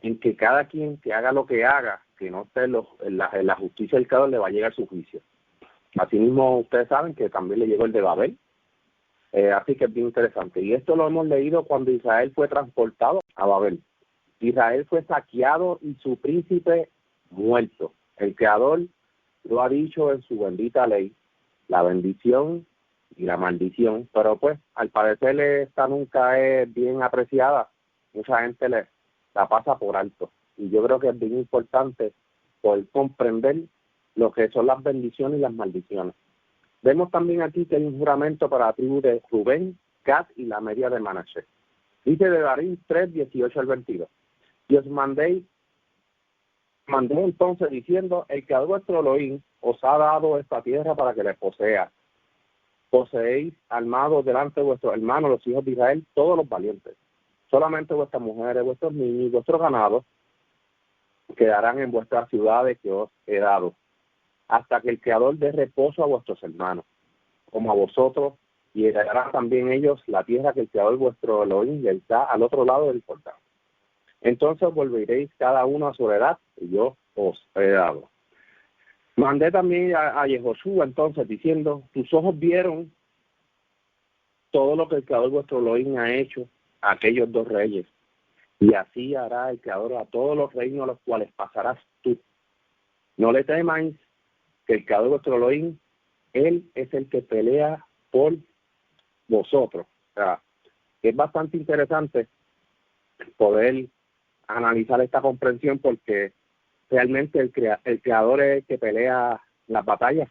en que cada quien que haga lo que haga, que no esté en la justicia del Creador, le va a llegar su juicio. Asimismo, ustedes saben que también le llegó el de Babel. Así que es bien interesante. Y esto lo hemos leído cuando Israel fue transportado a Babel. Israel fue saqueado y su príncipe muerto. El Creador lo ha dicho en su bendita ley, la bendición y la maldición, pero pues al parecer esta nunca es bien apreciada. Mucha gente la pasa por alto, y yo creo que es bien importante poder comprender lo que son las bendiciones y las maldiciones. Vemos también aquí que hay un juramento para la tribu de Rubén, Gad y la media de Manasés. Dice de Darín 3, 18 al 22. Y os mandé entonces diciendo, el Creador vuestro Elohim os ha dado esta tierra para que la posea. Poseéis armados delante de vuestros hermanos, los hijos de Israel, todos los valientes. Solamente vuestras mujeres, vuestros niños y vuestros ganados quedarán en vuestras ciudades que os he dado, hasta que el Creador dé reposo a vuestros hermanos, como a vosotros, y heredarán también ellos la tierra que el Creador vuestro Elohim les da al otro lado del Jordán. Entonces volveréis cada uno a su heredad, y yo os he dado. Mandé también a Yehoshua entonces diciendo, tus ojos vieron todo lo que el Creador vuestro Elohim ha hecho a aquellos 2 reyes, y así hará el Creador a todos los reinos a los cuales pasarás tú. No le temáis, que el Creador vuestro Elohim, Él es el que pelea por vosotros. O sea, es bastante interesante poder analizar esta comprensión, porque realmente el Creador es el que pelea las batallas.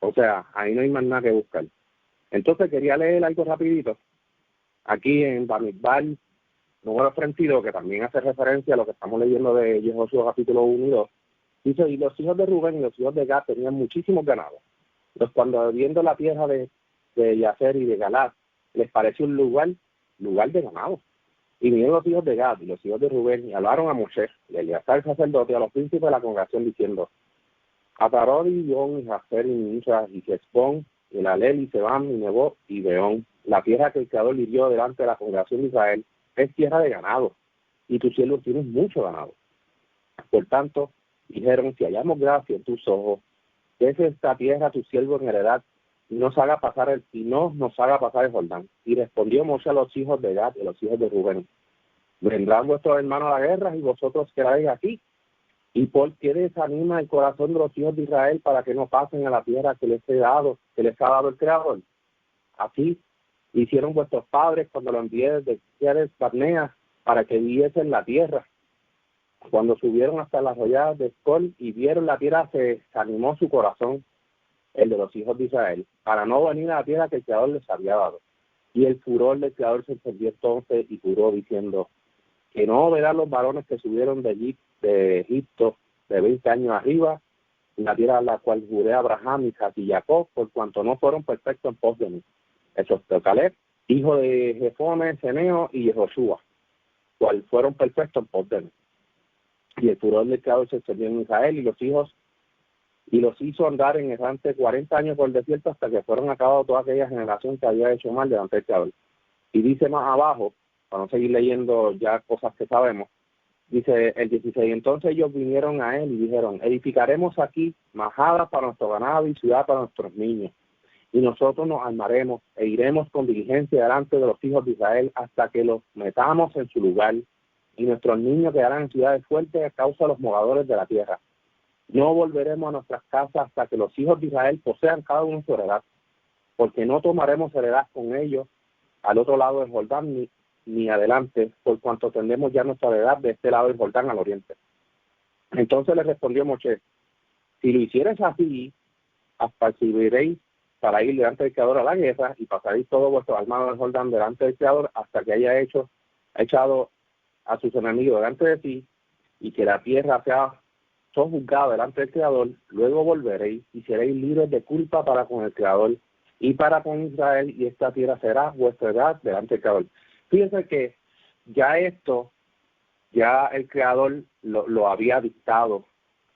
O sea, ahí no hay más nada que buscar. Entonces quería leer algo rapidito. Aquí en Bamidbar, número 32, que también hace referencia a lo que estamos leyendo de Yehoshua capítulo 1 y 2. Dice, y los hijos de Rubén y los hijos de Gad tenían muchísimos ganados. Entonces, cuando viendo la tierra de Yacer y de Galad, les pareció un lugar de ganado. Y vinieron los hijos de Gad y los hijos de Rubén y hablaron a Moshe, y a Eleazar el sacerdote, y a los príncipes de la congregación, diciendo, Atarod y Yon y Jacer y Misra y Jespón, y Elal y Sebam y Nebo y Beón, la tierra que el Creador le dio delante de la congregación de Israel, es tierra de ganado, y tus siervos tienen mucho ganado. Por tanto, dijeron, si hallamos gracia en tus ojos, des esta tierra a tu siervo en heredad, y no nos haga pasar el Jordán. Y respondió Moshe a los hijos de Gad y a los hijos de Rubén, vendrán vuestros hermanos a la guerra y vosotros quedaréis aquí. ¿Y por qué desanima el corazón de los hijos de Israel para que no pasen a la tierra que les ha dado el Creador? así hicieron vuestros padres cuando lo envié desde Cades Barnea para que viviesen la tierra. Cuando subieron hasta las rolladas de Escol y vieron la tierra, se animó su corazón, el de los hijos de Israel, para no venir a la tierra que el Creador les había dado. Y el furor del Creador se encendió entonces y juró diciendo que no verán los varones que subieron de Egipto de 20 años arriba, la tierra a la cual juré a Abraham, Isaac y Jacob, por cuanto no fueron perfectos en pos de mí. Eso es Caleb, hijo de Jefone, Ceneo y Josué, cual fueron perfectos en pos de mí. Y el furor del Creador se encendió en Israel y los hizo andar en errante 40 años por el desierto hasta que fueron acabados toda aquella generación que había hecho mal delante del Creador. Y dice más abajo, para no seguir leyendo ya cosas que sabemos, dice el 16, entonces ellos vinieron a él y dijeron, edificaremos aquí majada para nuestro ganado y ciudad para nuestros niños. Y nosotros nos armaremos e iremos con diligencia delante de los hijos de Israel hasta que los metamos en su lugar. Y nuestros niños quedarán en ciudades fuertes a causa de los moradores de la tierra. No volveremos a nuestras casas hasta que los hijos de Israel posean cada uno su heredad, porque no tomaremos heredad con ellos al otro lado del Jordán ni adelante, por cuanto tendremos ya nuestra heredad de este lado del Jordán al oriente. Entonces le respondió Moshe, si lo hicieres así, apercibiréis para ir delante del Creador a la guerra y pasaréis todo vuestro armado del Jordán delante del Creador hasta que haya echado a sus enemigos delante de ti y que la tierra sea sojuzgada delante del Creador, luego volveréis y seréis libres de culpa para con el Creador y para con Israel, y esta tierra será vuestra heredad delante del Creador. Fíjense que ya el Creador lo había dictado,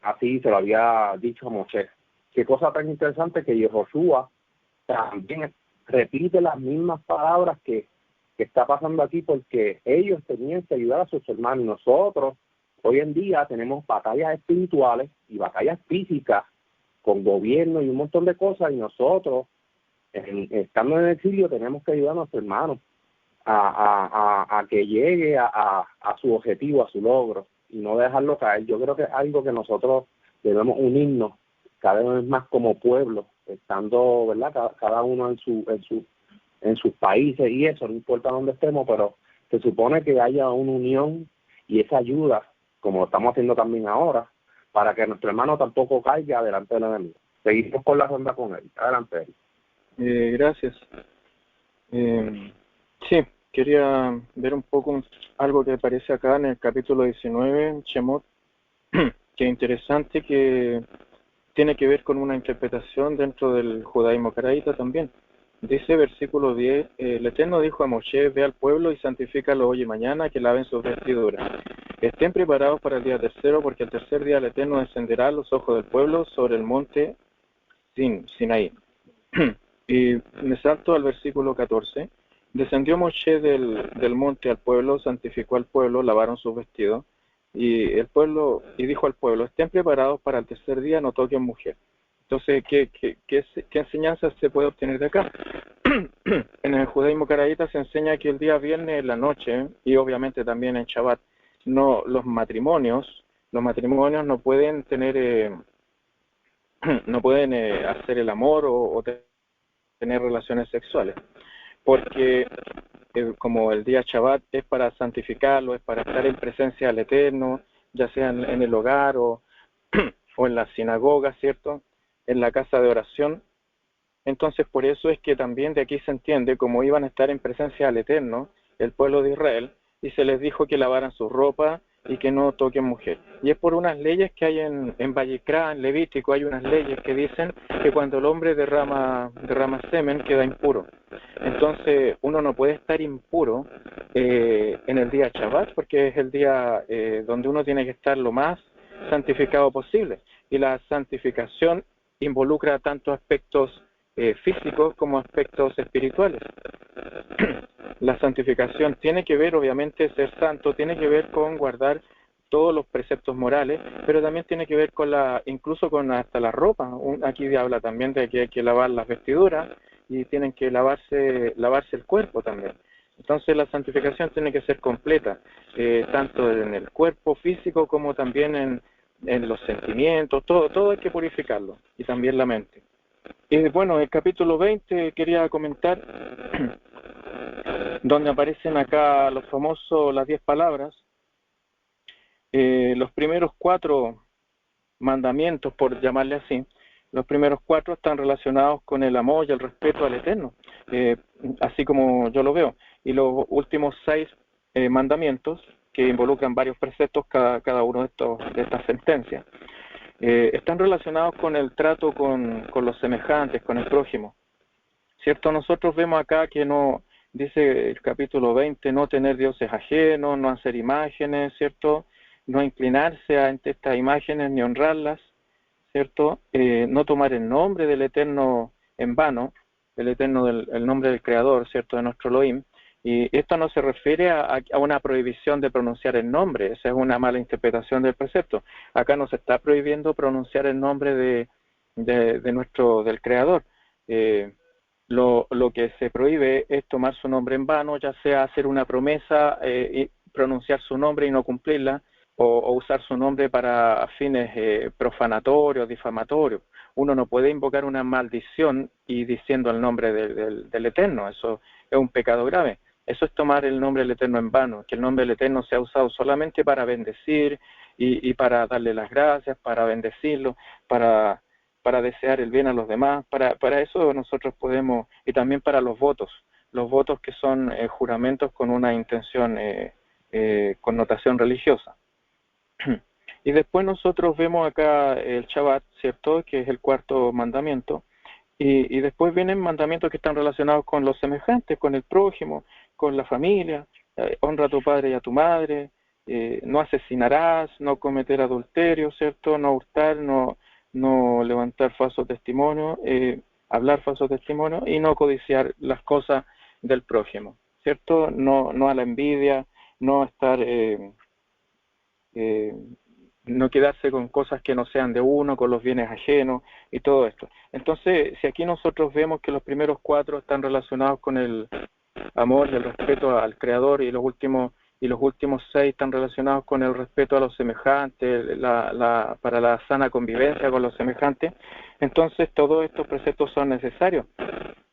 así se lo había dicho a Moshe. Qué cosa tan interesante que Josué también repite las mismas palabras que está pasando aquí, porque ellos tenían que ayudar a sus hermanos. Nosotros hoy en día tenemos batallas espirituales y batallas físicas con gobierno y un montón de cosas, y nosotros, estando en el exilio, tenemos que ayudar a nuestros hermanos a que llegue a su objetivo, a su logro, y no dejarlo caer. Yo creo que es algo que nosotros debemos unirnos cada vez más como pueblo, estando, ¿verdad?, cada uno en sus países, y eso, no importa dónde estemos, pero se supone que haya una unión y esa ayuda, como estamos haciendo también ahora, para que nuestro hermano tampoco caiga delante del enemigo. Seguimos con la ronda con él. Adelante, él. Gracias. Sí, quería ver un poco algo que aparece acá en el capítulo 19, Shemot, que es interesante, que tiene que ver con una interpretación dentro del judaísmo caraíta también. Dice versículo 10, el Eterno dijo a Moshe, ve al pueblo y santifícalo hoy y mañana, que laven sus vestiduras. Estén preparados para el día tercero, porque el tercer día el Eterno descenderá a los ojos del pueblo sobre el monte Sinaí. Y me salto al versículo 14. Descendió Moshe del monte al pueblo, santificó al pueblo, lavaron sus vestidos, y dijo al pueblo, estén preparados para el tercer día, no toquen mujer. Entonces, ¿qué enseñanza se puede obtener de acá? En el judaísmo caraíta se enseña que el día viernes en la noche, y obviamente también en Shabbat, los matrimonios no pueden tener, no pueden hacer el amor o tener relaciones sexuales, porque como el día Shabbat es para santificarlo, es para estar en presencia del Eterno, ya sea en el hogar o en la sinagoga, ¿cierto?, en la casa de oración. Entonces, por eso es que también de aquí se entiende cómo iban a estar en presencia del Eterno, el pueblo de Israel, y se les dijo que lavaran su ropa y que no toquen mujer. Y es por unas leyes que hay en Vallecrá, en Levítico, hay unas leyes que dicen que cuando el hombre derrama semen queda impuro. Entonces, uno no puede estar impuro en el día Shabbat, porque es el día donde uno tiene que estar lo más santificado posible. Y la santificación involucra tanto aspectos físicos como aspectos espirituales. La santificación tiene que ver, obviamente, ser santo, tiene que ver con guardar todos los preceptos morales, pero también tiene que ver con incluso con hasta la ropa. Aquí habla también de que hay que lavar las vestiduras y tienen que lavarse el cuerpo también. Entonces la santificación tiene que ser completa, tanto en el cuerpo físico como también en los sentimientos, todo hay que purificarlo, y también la mente. Bueno, el capítulo 20 quería comentar, donde aparecen acá los famosos, las 10 palabras. Los primeros 4 mandamientos, por llamarle así, los primeros 4 están relacionados con el amor y el respeto al Eterno, así como yo lo veo. Y los últimos 6 mandamientos, que involucran varios preceptos cada uno de estas sentencias, están relacionados con el trato con los semejantes, con el prójimo. ¿Cierto? Nosotros vemos acá que no, dice el capítulo 20, no tener dioses ajenos, no hacer imágenes, ¿cierto? No inclinarse ante estas imágenes ni honrarlas, ¿cierto? No tomar el nombre del Eterno en vano, el Eterno, el nombre del Creador, ¿cierto? De nuestro Elohim. Y esto no se refiere a una prohibición de pronunciar el nombre, esa es una mala interpretación del precepto. Acá no se está prohibiendo pronunciar el nombre del Creador. Lo que se prohíbe es tomar su nombre en vano, ya sea hacer una promesa y pronunciar su nombre y no cumplirla, o usar su nombre para fines profanatorios, difamatorios. Uno no puede invocar una maldición y diciendo el nombre del Eterno, eso es un pecado grave. Eso es tomar el nombre del Eterno en vano, que el nombre del Eterno sea usado solamente para bendecir y para darle las gracias, para bendecirlo, para desear el bien a los demás. Para eso nosotros podemos, y también para los votos que son juramentos con una intención, connotación religiosa. Y después nosotros vemos acá el Shabbat, ¿cierto?, que es el 4º mandamiento, y después vienen mandamientos que están relacionados con los semejantes, con el prójimo, con la familia, honra a tu padre y a tu madre, no asesinarás, no cometer adulterio, ¿cierto?, no hurtar, no levantar falso testimonio, hablar falso testimonio, y no codiciar las cosas del prójimo, ¿cierto?, no a la envidia, no estar... no quedarse con cosas que no sean de uno, con los bienes ajenos y todo esto. Entonces, si aquí nosotros vemos que los primeros 4 están relacionados con el amor y el respeto al Creador, y los últimos 6 están relacionados con el respeto a los semejantes, para la sana convivencia con los semejantes, entonces todos estos preceptos son necesarios,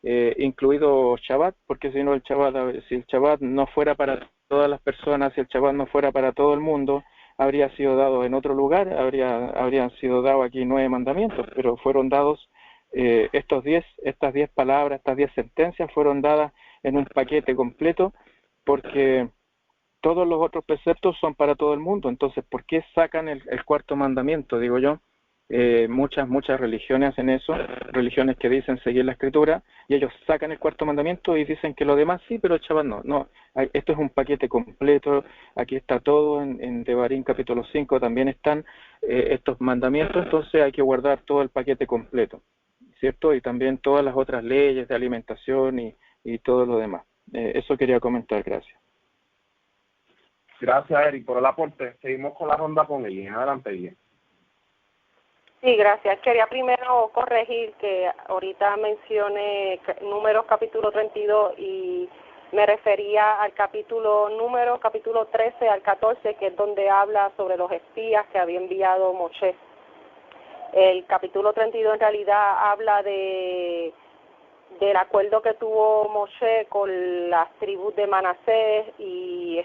incluido Shabbat, porque si no si el Shabbat no fuera para todas las personas, si el Shabbat no fuera para todo el mundo, habría sido dado en otro lugar, habrían sido dados aquí 9 mandamientos, pero fueron dados, estas 10 palabras, estas 10 sentencias fueron dadas en un paquete completo, porque todos los otros preceptos son para todo el mundo. Entonces, ¿por qué sacan el 4º mandamiento? Digo yo, muchas religiones hacen eso, religiones que dicen seguir la Escritura, y ellos sacan el 4º mandamiento y dicen que lo demás sí, pero el Shabbat no. Esto es un paquete completo, aquí está todo, en Devarim capítulo 5 también están estos mandamientos, entonces hay que guardar todo el paquete completo, ¿cierto? Y también todas las otras leyes de alimentación y todo lo demás. Eso quería comentar, gracias. Gracias, Eric, por el aporte. Seguimos con la ronda con Elías. Adelante, Elías. Sí, gracias. Quería primero corregir que ahorita mencioné Números capítulo 32 y me refería al capítulo 13 al 14, que es donde habla sobre los espías que había enviado Moshe. El capítulo 32 en realidad habla del acuerdo que tuvo Moshe con las tribus de Manasés y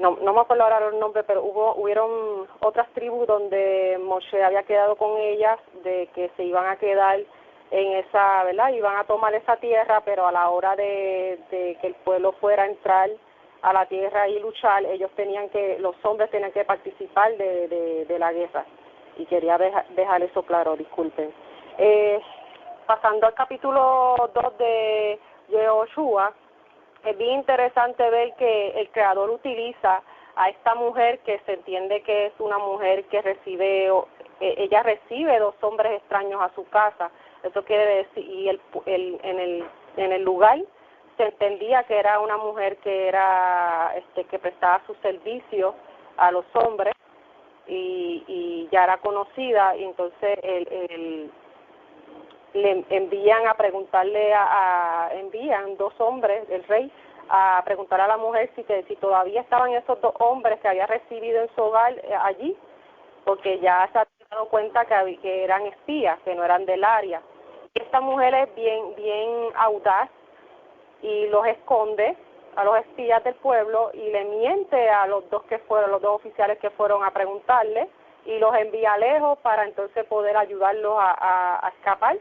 no me acuerdo ahora el nombre, pero hubieron otras tribus donde Moshe había quedado con ellas de que se iban a quedar en esa, ¿verdad? Iban a tomar esa tierra, pero a la hora de que el pueblo fuera a entrar a la tierra y luchar, los hombres tenían que participar de la guerra. Y quería dejar eso claro, disculpen. Pasando al capítulo 2 de Yehoshua, es bien interesante ver que el Creador utiliza a esta mujer que se entiende que es una mujer que ella recibe 2 hombres extraños a su casa. Eso quiere decir, y en el lugar se entendía que era una mujer que era que prestaba su servicio a los hombres y ya era conocida, y entonces le envían a preguntarle envían 2 hombres, el rey, a preguntar a la mujer si todavía estaban esos 2 hombres que había recibido en su hogar allí, porque ya esa dado cuenta que eran espías, que no eran del área. Esta mujer es bien audaz y los esconde a los espías del pueblo y le miente a los dos oficiales que fueron a preguntarle y los envía lejos para entonces poder ayudarlos a escapar,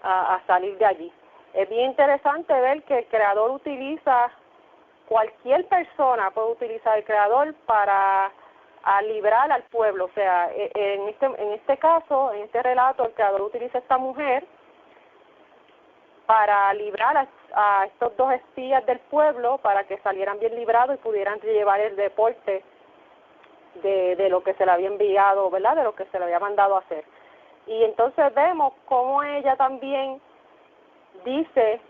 a salir de allí. Es bien interesante ver que el creador utiliza, cualquier persona puede utilizar el creador para librar al pueblo. O sea, en este caso, en este relato, el creador utiliza a esta mujer para librar a estos dos espías del pueblo para que salieran bien librados y pudieran llevar el reporte de lo que se le había enviado, ¿verdad?, de lo que se le había mandado a hacer. Y entonces vemos cómo ella también dice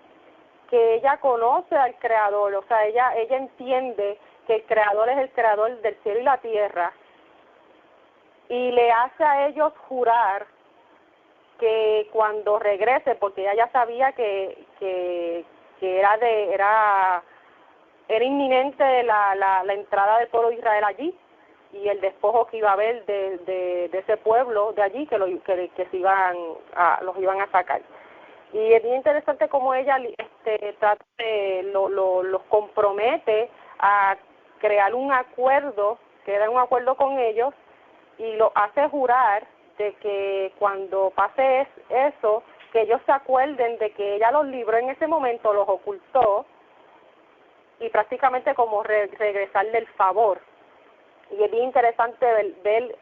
que ella conoce al creador, o sea, ella entiende que el creador es el creador del cielo y la tierra y le hace a ellos jurar que cuando regrese, porque ella ya sabía que era inminente la entrada del pueblo de Israel allí y el despojo que iba a haber de ese pueblo de allí que los iban a sacar. Y es bien interesante cómo ella los compromete a crear un acuerdo, que era un acuerdo con ellos, y lo hace jurar de que cuando pase eso, que ellos se acuerden de que ella los libró en ese momento, los ocultó, y prácticamente como regresarle el favor. Y es bien interesante ver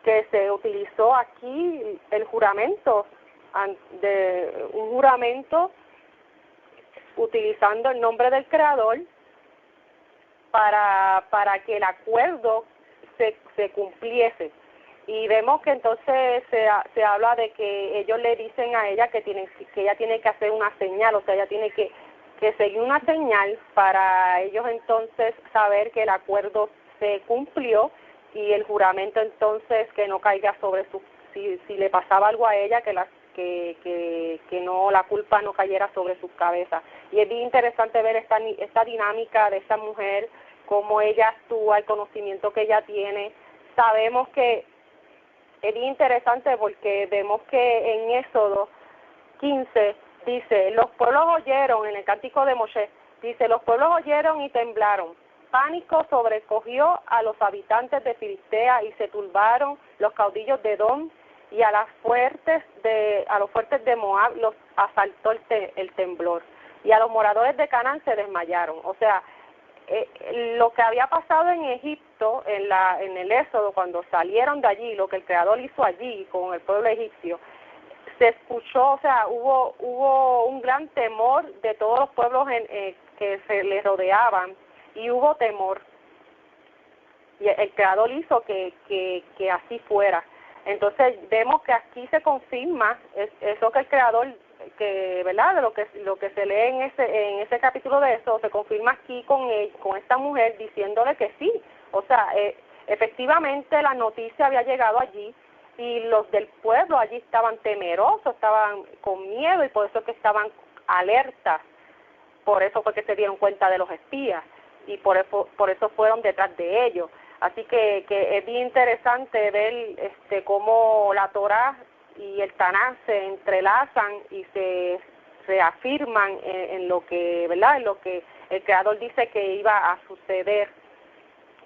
que se utilizó aquí el juramento, un juramento utilizando el nombre del creador para que el acuerdo se cumpliese. Y vemos que entonces se habla de que ellos le dicen a ella que ella tiene que hacer una señal, o sea, ella tiene que seguir una señal para ellos entonces saber que el acuerdo se cumplió y el juramento entonces que no caiga sobre si le pasaba algo a ella, que no, la culpa no cayera sobre sus cabezas. Y es bien interesante ver esta dinámica de esta mujer, cómo ella actúa, el conocimiento que ella tiene. Sabemos que es bien interesante porque vemos que en Éxodo 15 dice, los pueblos oyeron, en el cántico de Moshe, dice, los pueblos oyeron y temblaron. Pánico sobrecogió a los habitantes de Filistea y se turbaron los caudillos de Edom y a los fuertes de Moab los asaltó el temblor y a los moradores de Canaán se desmayaron. O sea, lo que había pasado en Egipto, en el Éxodo, cuando salieron de allí, lo que el Creador hizo allí con el pueblo egipcio, se escuchó, o sea, hubo un gran temor de todos los pueblos que se les rodeaban y hubo temor. Y el Creador hizo que así fuera. Entonces vemos que aquí se confirma eso que el Creador, que verdad, de lo que se lee en ese capítulo de eso, se confirma aquí con esta mujer diciéndole que sí. O sea, efectivamente la noticia había llegado allí y los del pueblo allí estaban temerosos, estaban con miedo y por eso que estaban alertas. Por eso fue que se dieron cuenta de los espías y por eso fueron detrás de ellos. Así que es bien interesante ver cómo la Torá y el Tanaj se entrelazan y se afirman en lo que, ¿verdad?, en lo que el Creador dice que iba a suceder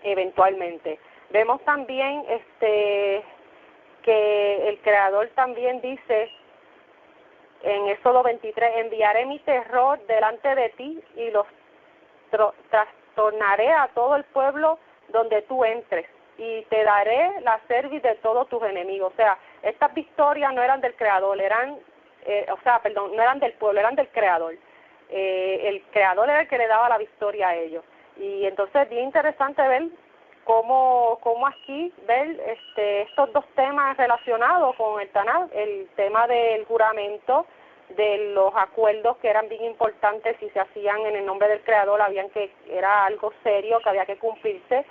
eventualmente. Vemos también que el Creador también dice en Éxodo 23, enviaré mi terror delante de ti y los trastornaré a todo el pueblo donde tú entres y te daré la cerviz de todos tus enemigos. O sea, estas victorias no eran del Creador, no eran del pueblo, eran del Creador. El Creador era el que le daba la victoria a ellos. Y entonces es bien interesante ver cómo aquí ver estos dos temas relacionados con el Tanaj, el tema del juramento, de los acuerdos que eran bien importantes y se hacían en el nombre del Creador, era algo serio que había que cumplirse,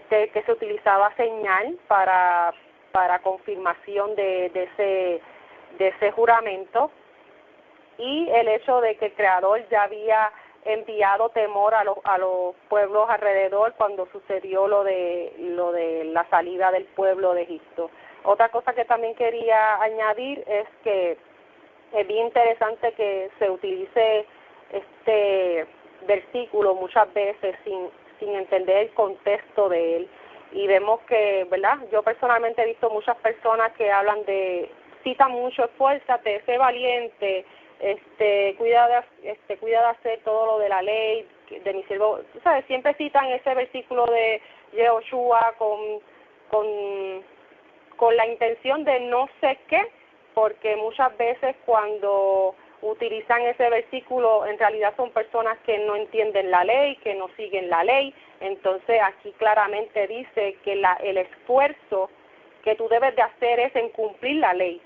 que se utilizaba señal para confirmación de ese juramento, y el hecho de que el Creador ya había enviado temor a los pueblos alrededor cuando sucedió lo de la salida del pueblo de Egipto. Otra cosa que también quería añadir es que es bien interesante que se utilice este versículo muchas veces sin entender el contexto de él, y vemos que, ¿verdad? Yo personalmente he visto muchas personas que citan mucho, esfuérzate, sé valiente, cuida de hacer todo lo de la ley de mi siervo, tú sabes, siempre citan ese versículo de Yehoshua con la intención de no sé qué, porque muchas veces cuando utilizan ese versículo en realidad son personas que no entienden la ley, que no siguen la ley. Entonces aquí claramente dice que el esfuerzo que tú debes de hacer es en cumplir la ley.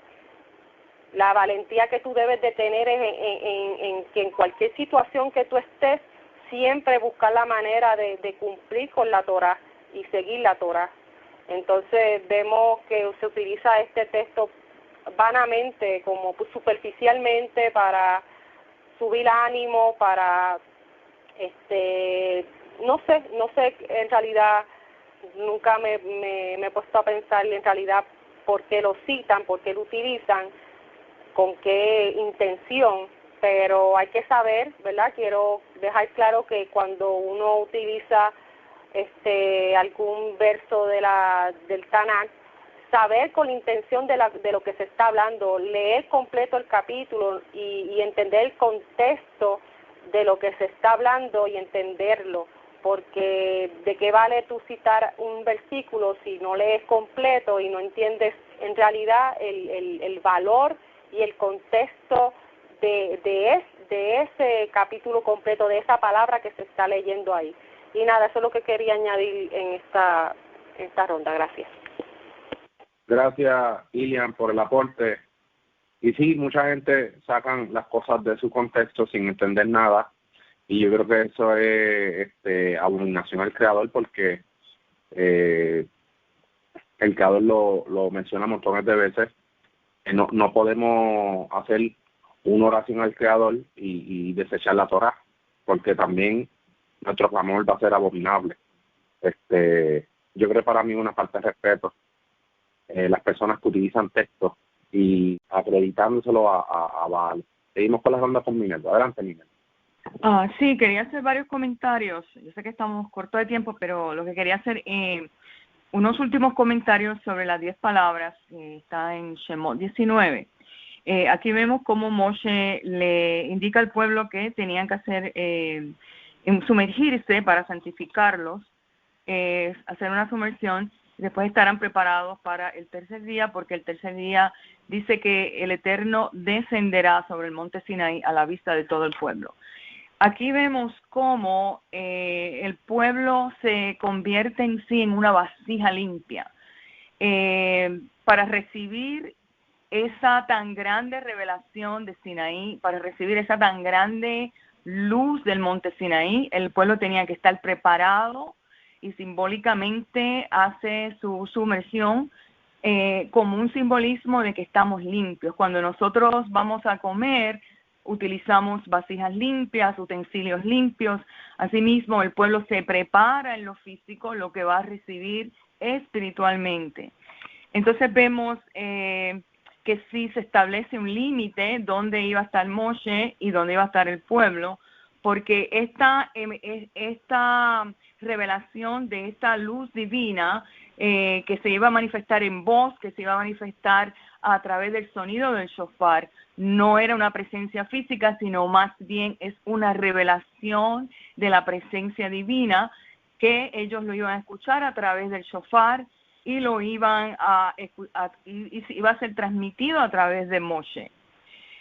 La valentía que tú debes de tener es en que en cualquier situación que tú estés, siempre buscar la manera de cumplir con la Torah y seguir la Torah. Entonces vemos que se utiliza este texto vanamente, como superficialmente, para subir ánimo, para no sé, en realidad nunca me he puesto a pensar en realidad por qué lo citan, por qué lo utilizan, con qué intención, pero hay que saber, ¿verdad? Quiero dejar claro que cuando uno utiliza algún verso del Tanakh, saber con la intención de lo que se está hablando, leer completo el capítulo y entender el contexto de lo que se está hablando y entenderlo, porque de qué vale tú citar un versículo si no lees completo y no entiendes en realidad el valor y el contexto de ese capítulo completo, de esa palabra que se está leyendo ahí. Y nada, eso es lo que quería añadir en esta ronda. Gracias. Gracias, Ilian, por el aporte. Y sí, mucha gente sacan las cosas de su contexto sin entender nada, y yo creo que eso es abominación al Creador, porque el Creador lo menciona montones de veces. No podemos hacer una oración al Creador y desechar la Torah, porque también nuestro clamor va a ser abominable. Yo creo que para mí una falta de respeto las personas que utilizan textos y acreditándoselo a Baal. Seguimos con la ronda con Minerva. Adelante, Minerva. Sí, quería hacer varios comentarios. Yo sé que estamos cortos de tiempo, pero lo que quería hacer unos últimos comentarios sobre las 10 palabras que está en Shemot 19. Aquí vemos cómo Moshe le indica al pueblo que tenían que hacer, sumergirse para santificarlos, hacer una sumersión. Después estarán preparados para el tercer día, porque el tercer día dice que el Eterno descenderá sobre el monte Sinaí a la vista de todo el pueblo. Aquí vemos cómo el pueblo se convierte en sí en una vasija limpia para recibir esa tan grande revelación de Sinaí, para recibir esa tan grande luz del monte Sinaí. El pueblo tenía que estar preparado y simbólicamente hace su sumersión como un simbolismo de que estamos limpios. Cuando nosotros vamos a comer, utilizamos vasijas limpias, utensilios limpios. Asimismo, el pueblo se prepara en lo físico, lo que va a recibir espiritualmente. Entonces vemos que sí se establece un límite donde iba a estar Moshe y donde iba a estar el pueblo, porque esta revelación de esta luz divina que se iba a manifestar en voz, que se iba a manifestar a través del sonido del shofar, no era una presencia física, sino más bien es una revelación de la presencia divina, que ellos lo iban a escuchar a través del shofar y lo iban y iba a ser transmitido a través de Moshe.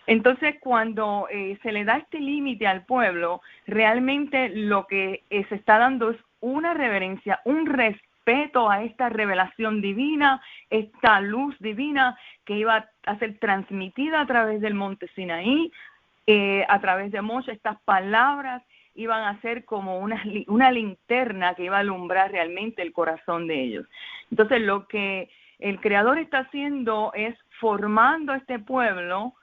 Entonces, cuando se le da este límite al pueblo, realmente lo que se está dando es una reverencia, un respeto a esta revelación divina, esta luz divina que iba a ser transmitida a través del monte Sinaí, a través de Moshe. Estas palabras iban a ser como una linterna que iba a alumbrar realmente el corazón de ellos. Entonces, lo que el Creador está haciendo es formando a este pueblo,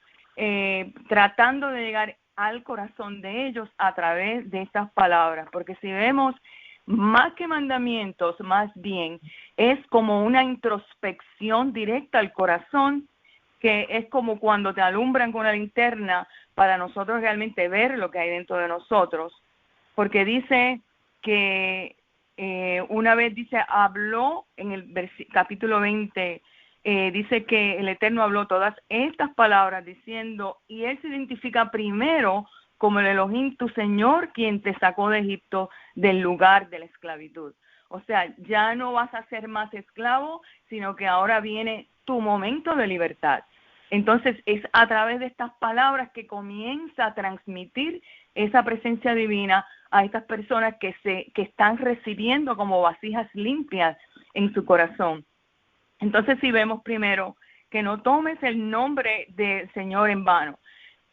tratando de llegar al corazón de ellos a través de estas palabras, porque si vemos más que mandamientos, más bien es como una introspección directa al corazón, que es como cuando te alumbran con una linterna para nosotros realmente ver lo que hay dentro de nosotros, porque dice que una vez dice, habló en el capítulo 20, dice que el Eterno habló todas estas palabras diciendo, y Él se identifica primero como el Elohim, tu Señor, quien te sacó de Egipto del lugar de la esclavitud. O sea, ya no vas a ser más esclavo, sino que ahora viene tu momento de libertad. Entonces, es a través de estas palabras que comienza a transmitir esa presencia divina a estas personas que están recibiendo como vasijas limpias en su corazón. Entonces, si vemos primero que no tomes el nombre del Señor en vano.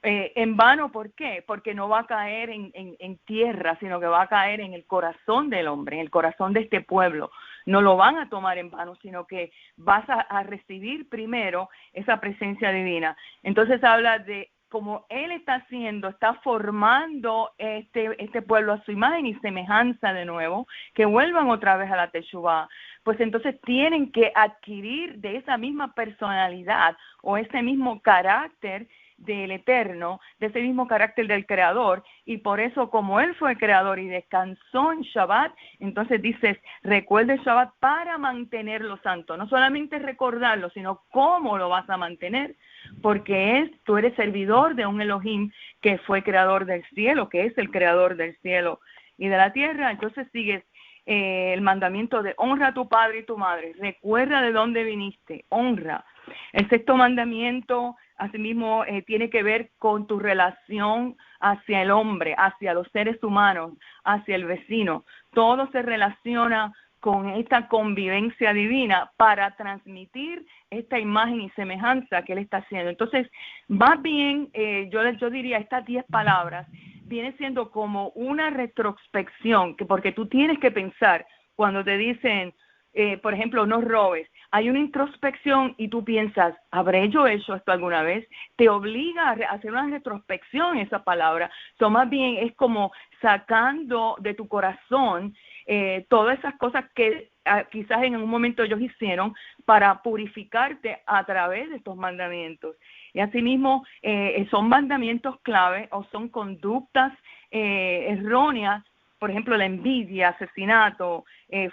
En vano, ¿por qué? Porque no va a caer en tierra, sino que va a caer en el corazón del hombre, en el corazón de este pueblo. No lo van a tomar en vano, sino que vas a recibir primero esa presencia divina. Entonces habla de cómo Él está haciendo, está formando este pueblo a su imagen y semejanza de nuevo, que vuelvan otra vez a la Teshuvá. Pues entonces tienen que adquirir de esa misma personalidad o ese mismo carácter del Eterno, de ese mismo carácter del Creador, y por eso como Él fue el Creador y descansó en Shabbat, entonces dices, recuerda el Shabbat para mantenerlo santo, no solamente recordarlo, sino cómo lo vas a mantener, porque tú eres servidor de un Elohim que fue creador del cielo, que es el creador del cielo y de la tierra. Entonces sigues el mandamiento de honra a tu padre y tu madre, recuerda de dónde viniste, honra. El sexto mandamiento asimismo tiene que ver con tu relación hacia el hombre, hacia los seres humanos, hacia el vecino. Todo se relaciona con esta convivencia divina para transmitir esta imagen y semejanza que Él está haciendo. Entonces, más bien, yo diría, estas 10 palabras viene siendo como una retrospección, porque tú tienes que pensar cuando te dicen, por ejemplo, no robes, hay una introspección y tú piensas, ¿habré yo hecho esto alguna vez? Te obliga a hacer una retrospección esa palabra. Más bien es como sacando de tu corazón todas esas cosas que quizás en un momento ellos hicieron para purificarte a través de estos mandamientos. Y asimismo son mandamientos clave o son conductas erróneas, por ejemplo, la envidia, asesinato,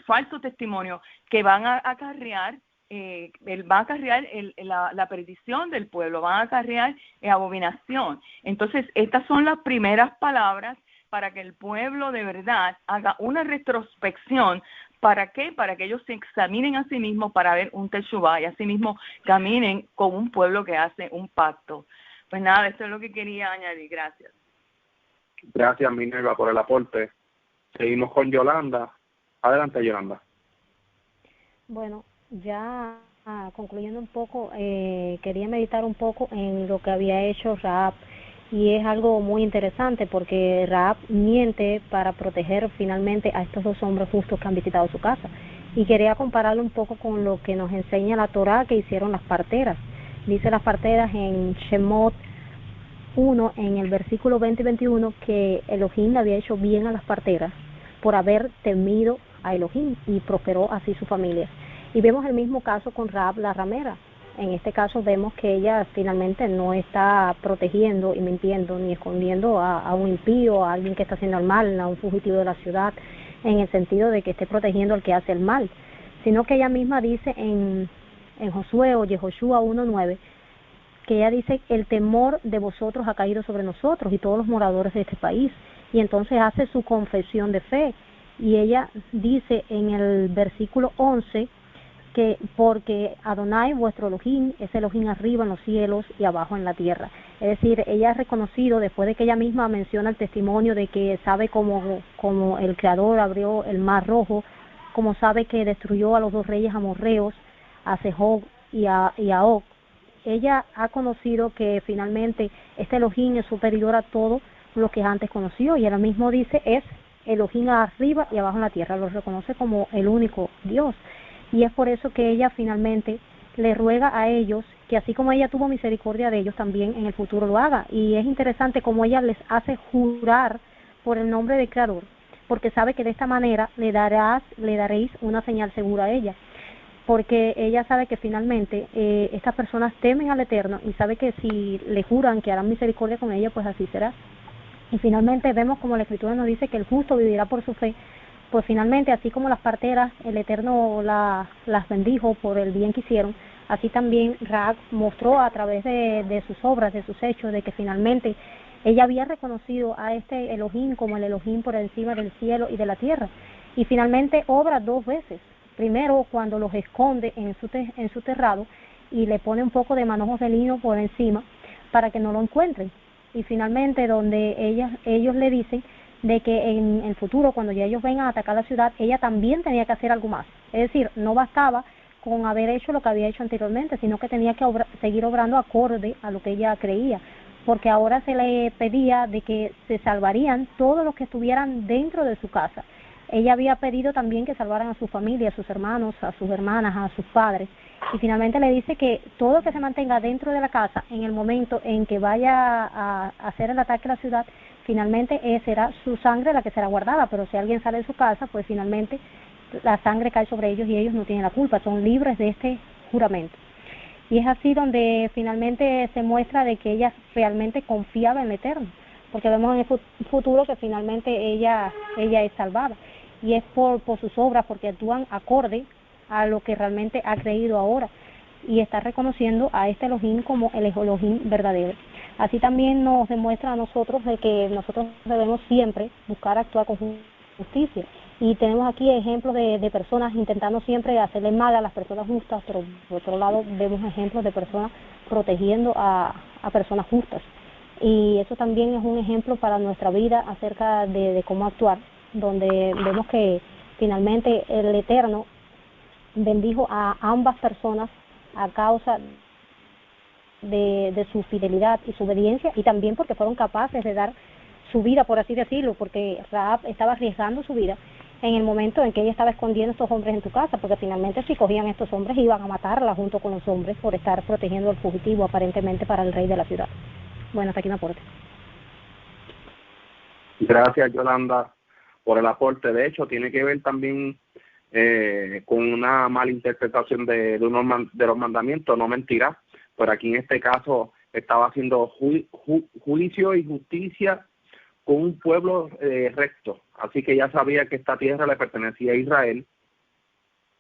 falso testimonio, que van a acarrear la perdición del pueblo, van a acarrear abominación. Entonces, estas son las primeras palabras para que el pueblo de verdad haga una retrospección. ¿Para qué? Para que ellos se examinen a sí mismos para ver un teshuvá y a sí mismos caminen como un pueblo que hace un pacto. Pues nada, esto es lo que quería añadir. Gracias. Gracias, Minerva, por el aporte. Seguimos con Yolanda. Adelante, Yolanda. Bueno, ya concluyendo un poco, quería meditar un poco en lo que había hecho Rahab, y es algo muy interesante porque Rahab miente para proteger finalmente a estos 2 hombres justos que han visitado su casa, y quería compararlo un poco con lo que nos enseña la Torá que hicieron las parteras. Dice las parteras en Shemot 1, en el versículo 20 y 21, que Elohim le había hecho bien a las parteras por haber temido a Elohim, y prosperó así su familia. Y vemos el mismo caso con Rahab la ramera. En este caso vemos que ella finalmente no está protegiendo y mintiendo ni escondiendo a un impío, a alguien que está haciendo el mal, a un fugitivo de la ciudad, en el sentido de que esté protegiendo al que hace el mal, sino que ella misma dice en Josué o Yehoshua 1:9, que ella dice, el temor de vosotros ha caído sobre nosotros y todos los moradores de este país. Y entonces hace su confesión de fe, y ella dice en el versículo 11 que porque Adonai vuestro Elohim es Elohim arriba en los cielos y abajo en la tierra. Es decir, ella ha reconocido, después de que ella misma menciona el testimonio de que sabe cómo el Creador abrió el mar rojo, como sabe que destruyó a los 2 reyes amorreos, a Sehón y a Og, ella ha conocido que finalmente este Elohim es superior a todo lo que antes conoció, y ella mismo dice es Elohim arriba y abajo en la tierra, lo reconoce como el único Dios. Y es por eso que ella finalmente le ruega a ellos que así como ella tuvo misericordia de ellos, también en el futuro lo haga. Y es interesante cómo ella les hace jurar por el nombre del Creador, porque sabe que de esta manera le daréis una señal segura a ella, porque ella sabe que finalmente estas personas temen al Eterno y sabe que si le juran que harán misericordia con ella, pues así será. Y finalmente vemos como la Escritura nos dice que el justo vivirá por su fe. Pues finalmente, así como las parteras, el Eterno las bendijo por el bien que hicieron, así también Rahab mostró a través de sus obras, de sus hechos, de que finalmente ella había reconocido a este Elohim como el Elohim por encima del cielo y de la tierra. Y finalmente obra dos veces. Primero, cuando los esconde en su terrado y le pone un poco de manojos de lino por encima para que no lo encuentren. Y finalmente, donde ellos le dicen de que en el futuro, cuando ya ellos vengan a atacar la ciudad, ella también tenía que hacer algo más. Es decir, no bastaba con haber hecho lo que había hecho anteriormente, sino que tenía que seguir obrando acorde a lo que ella creía, porque ahora se le pedía de que se salvarían todos los que estuvieran dentro de su casa. Ella había pedido también que salvaran a su familia, a sus hermanos, a sus hermanas, a sus padres, y finalmente le dice que todo lo que se mantenga dentro de la casa en el momento en que vaya a hacer el ataque a la ciudad, finalmente será su sangre la que será guardada, pero si alguien sale de su casa, pues finalmente la sangre cae sobre ellos y ellos no tienen la culpa, son libres de este juramento. Y es así donde finalmente se muestra de que ella realmente confiaba en el Eterno, porque vemos en el futuro que finalmente ella es salvada, y es por sus obras, porque actúan acorde a lo que realmente ha creído ahora, y está reconociendo a este Elohim como el Elohim verdadero. Así también nos demuestra a nosotros de que nosotros debemos siempre buscar actuar con justicia. Y tenemos aquí ejemplos de personas intentando siempre hacerle mal a las personas justas, pero por otro lado vemos ejemplos de personas protegiendo a personas justas. Y eso también es un ejemplo para nuestra vida acerca de cómo actuar, donde vemos que finalmente el Eterno bendijo a ambas personas a causa de su fidelidad y su obediencia, y también porque fueron capaces de dar su vida, por así decirlo, porque Rahab estaba arriesgando su vida en el momento en que ella estaba escondiendo a estos hombres en tu casa, porque finalmente si cogían a estos hombres iban a matarla junto con los hombres por estar protegiendo al fugitivo aparentemente para el rey de la ciudad. Bueno, hasta aquí mi aporte. Gracias, Yolanda, por el aporte. De hecho, tiene que ver también con una mala interpretación de los mandamientos, no mentirás, pero aquí en este caso estaba haciendo juicio y justicia con un pueblo recto, así que ya sabía que esta tierra le pertenecía a Israel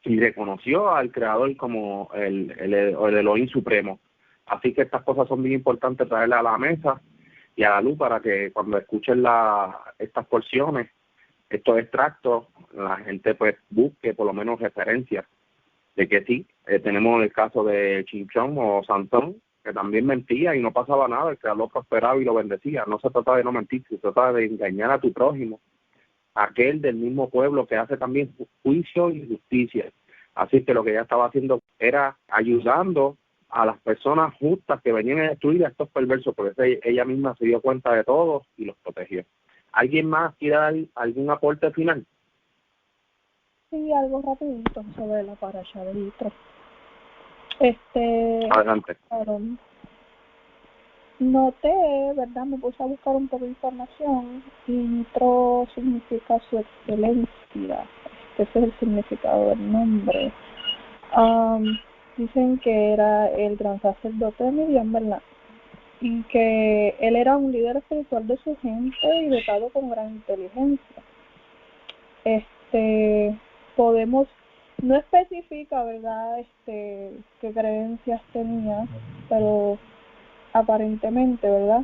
y reconoció al Creador como el Elohim supremo. Así que estas cosas son bien importantes traerlas a la mesa y a la luz para que cuando escuchen estas porciones, estos extractos, la gente pues busque por lo menos referencias de que sí, tenemos el caso de Chinchón o Sansón, que también mentía y no pasaba nada, el Creador prosperaba y lo bendecía. No se trata de no mentir, se trata de engañar a tu prójimo, aquel del mismo pueblo que hace también juicio y justicia. Así que lo que ella estaba haciendo era ayudando a las personas justas que venían a destruir a estos perversos, porque ella misma se dio cuenta de todos y los protegió. ¿Alguien más quiere dar algún aporte final? Sí, algo rapidito sobre la parasha de Yitro. Adelante. Claro, noté, ¿verdad? Me puse a buscar un poco de información y Yitro significa su excelencia. Ese es el significado del nombre. Dicen que era el gran sacerdote de Midian, ¿verdad? Y que él era un líder espiritual de su gente y dotado con gran inteligencia. Podemos, no especifica, ¿verdad?, qué creencias tenía, pero aparentemente, ¿verdad?,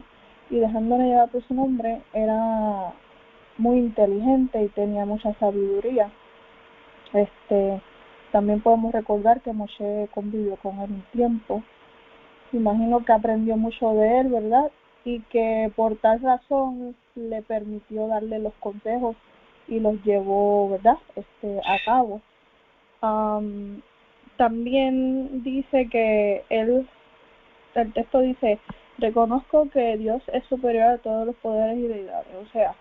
y dejándole llevar por su nombre, era muy inteligente y tenía mucha sabiduría. También podemos recordar que Moshe convivió con él un tiempo. Imagino que aprendió mucho de él, ¿verdad?, y que por tal razón le permitió darle los consejos y los llevó, ¿verdad?, a cabo. También dice que el texto dice: reconozco que Dios es superior a todos los poderes y deidades. O sea,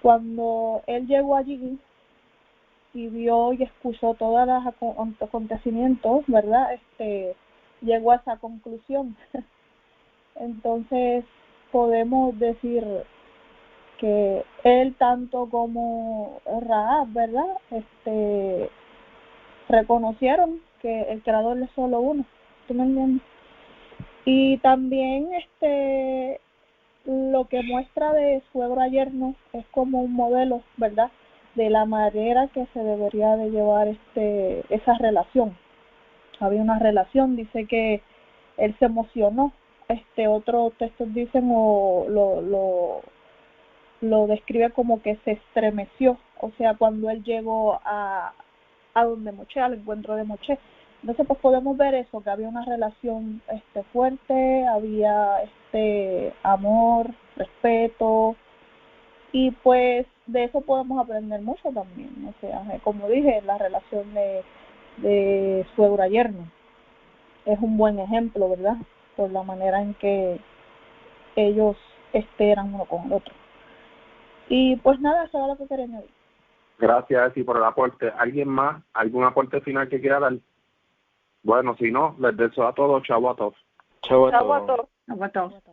cuando él llegó allí y vio y escuchó todos los acontecimientos, ¿verdad?, llegó a esa conclusión. Entonces podemos decir que él tanto como Rahab, ¿verdad? Reconocieron que el creador es solo uno. ¿Tú me entiendes? Y también lo que muestra de suegro a yerno es como un modelo, ¿verdad? De la manera que se debería de llevar esa relación. Había una relación, dice que él se emocionó. Otros textos dicen o lo describe como que se estremeció, o sea, cuando él llegó a donde Moshe, al encuentro de Moshe. Entonces pues podemos ver eso, que había una relación fuerte, había amor, respeto, y pues de eso podemos aprender mucho también. O sea, como dije, la relación de suegro a yerno es un buen ejemplo, ¿verdad? Por la manera en que ellos eran uno con el otro. Y pues nada, eso era lo que quería añadir. Gracias, y por el aporte. ¿Alguien más? ¿Algún aporte final que quiera dar? Bueno, si no, les deseo a todos, chavo a todos. Chao a Chao a todos. todos. Chao a todos.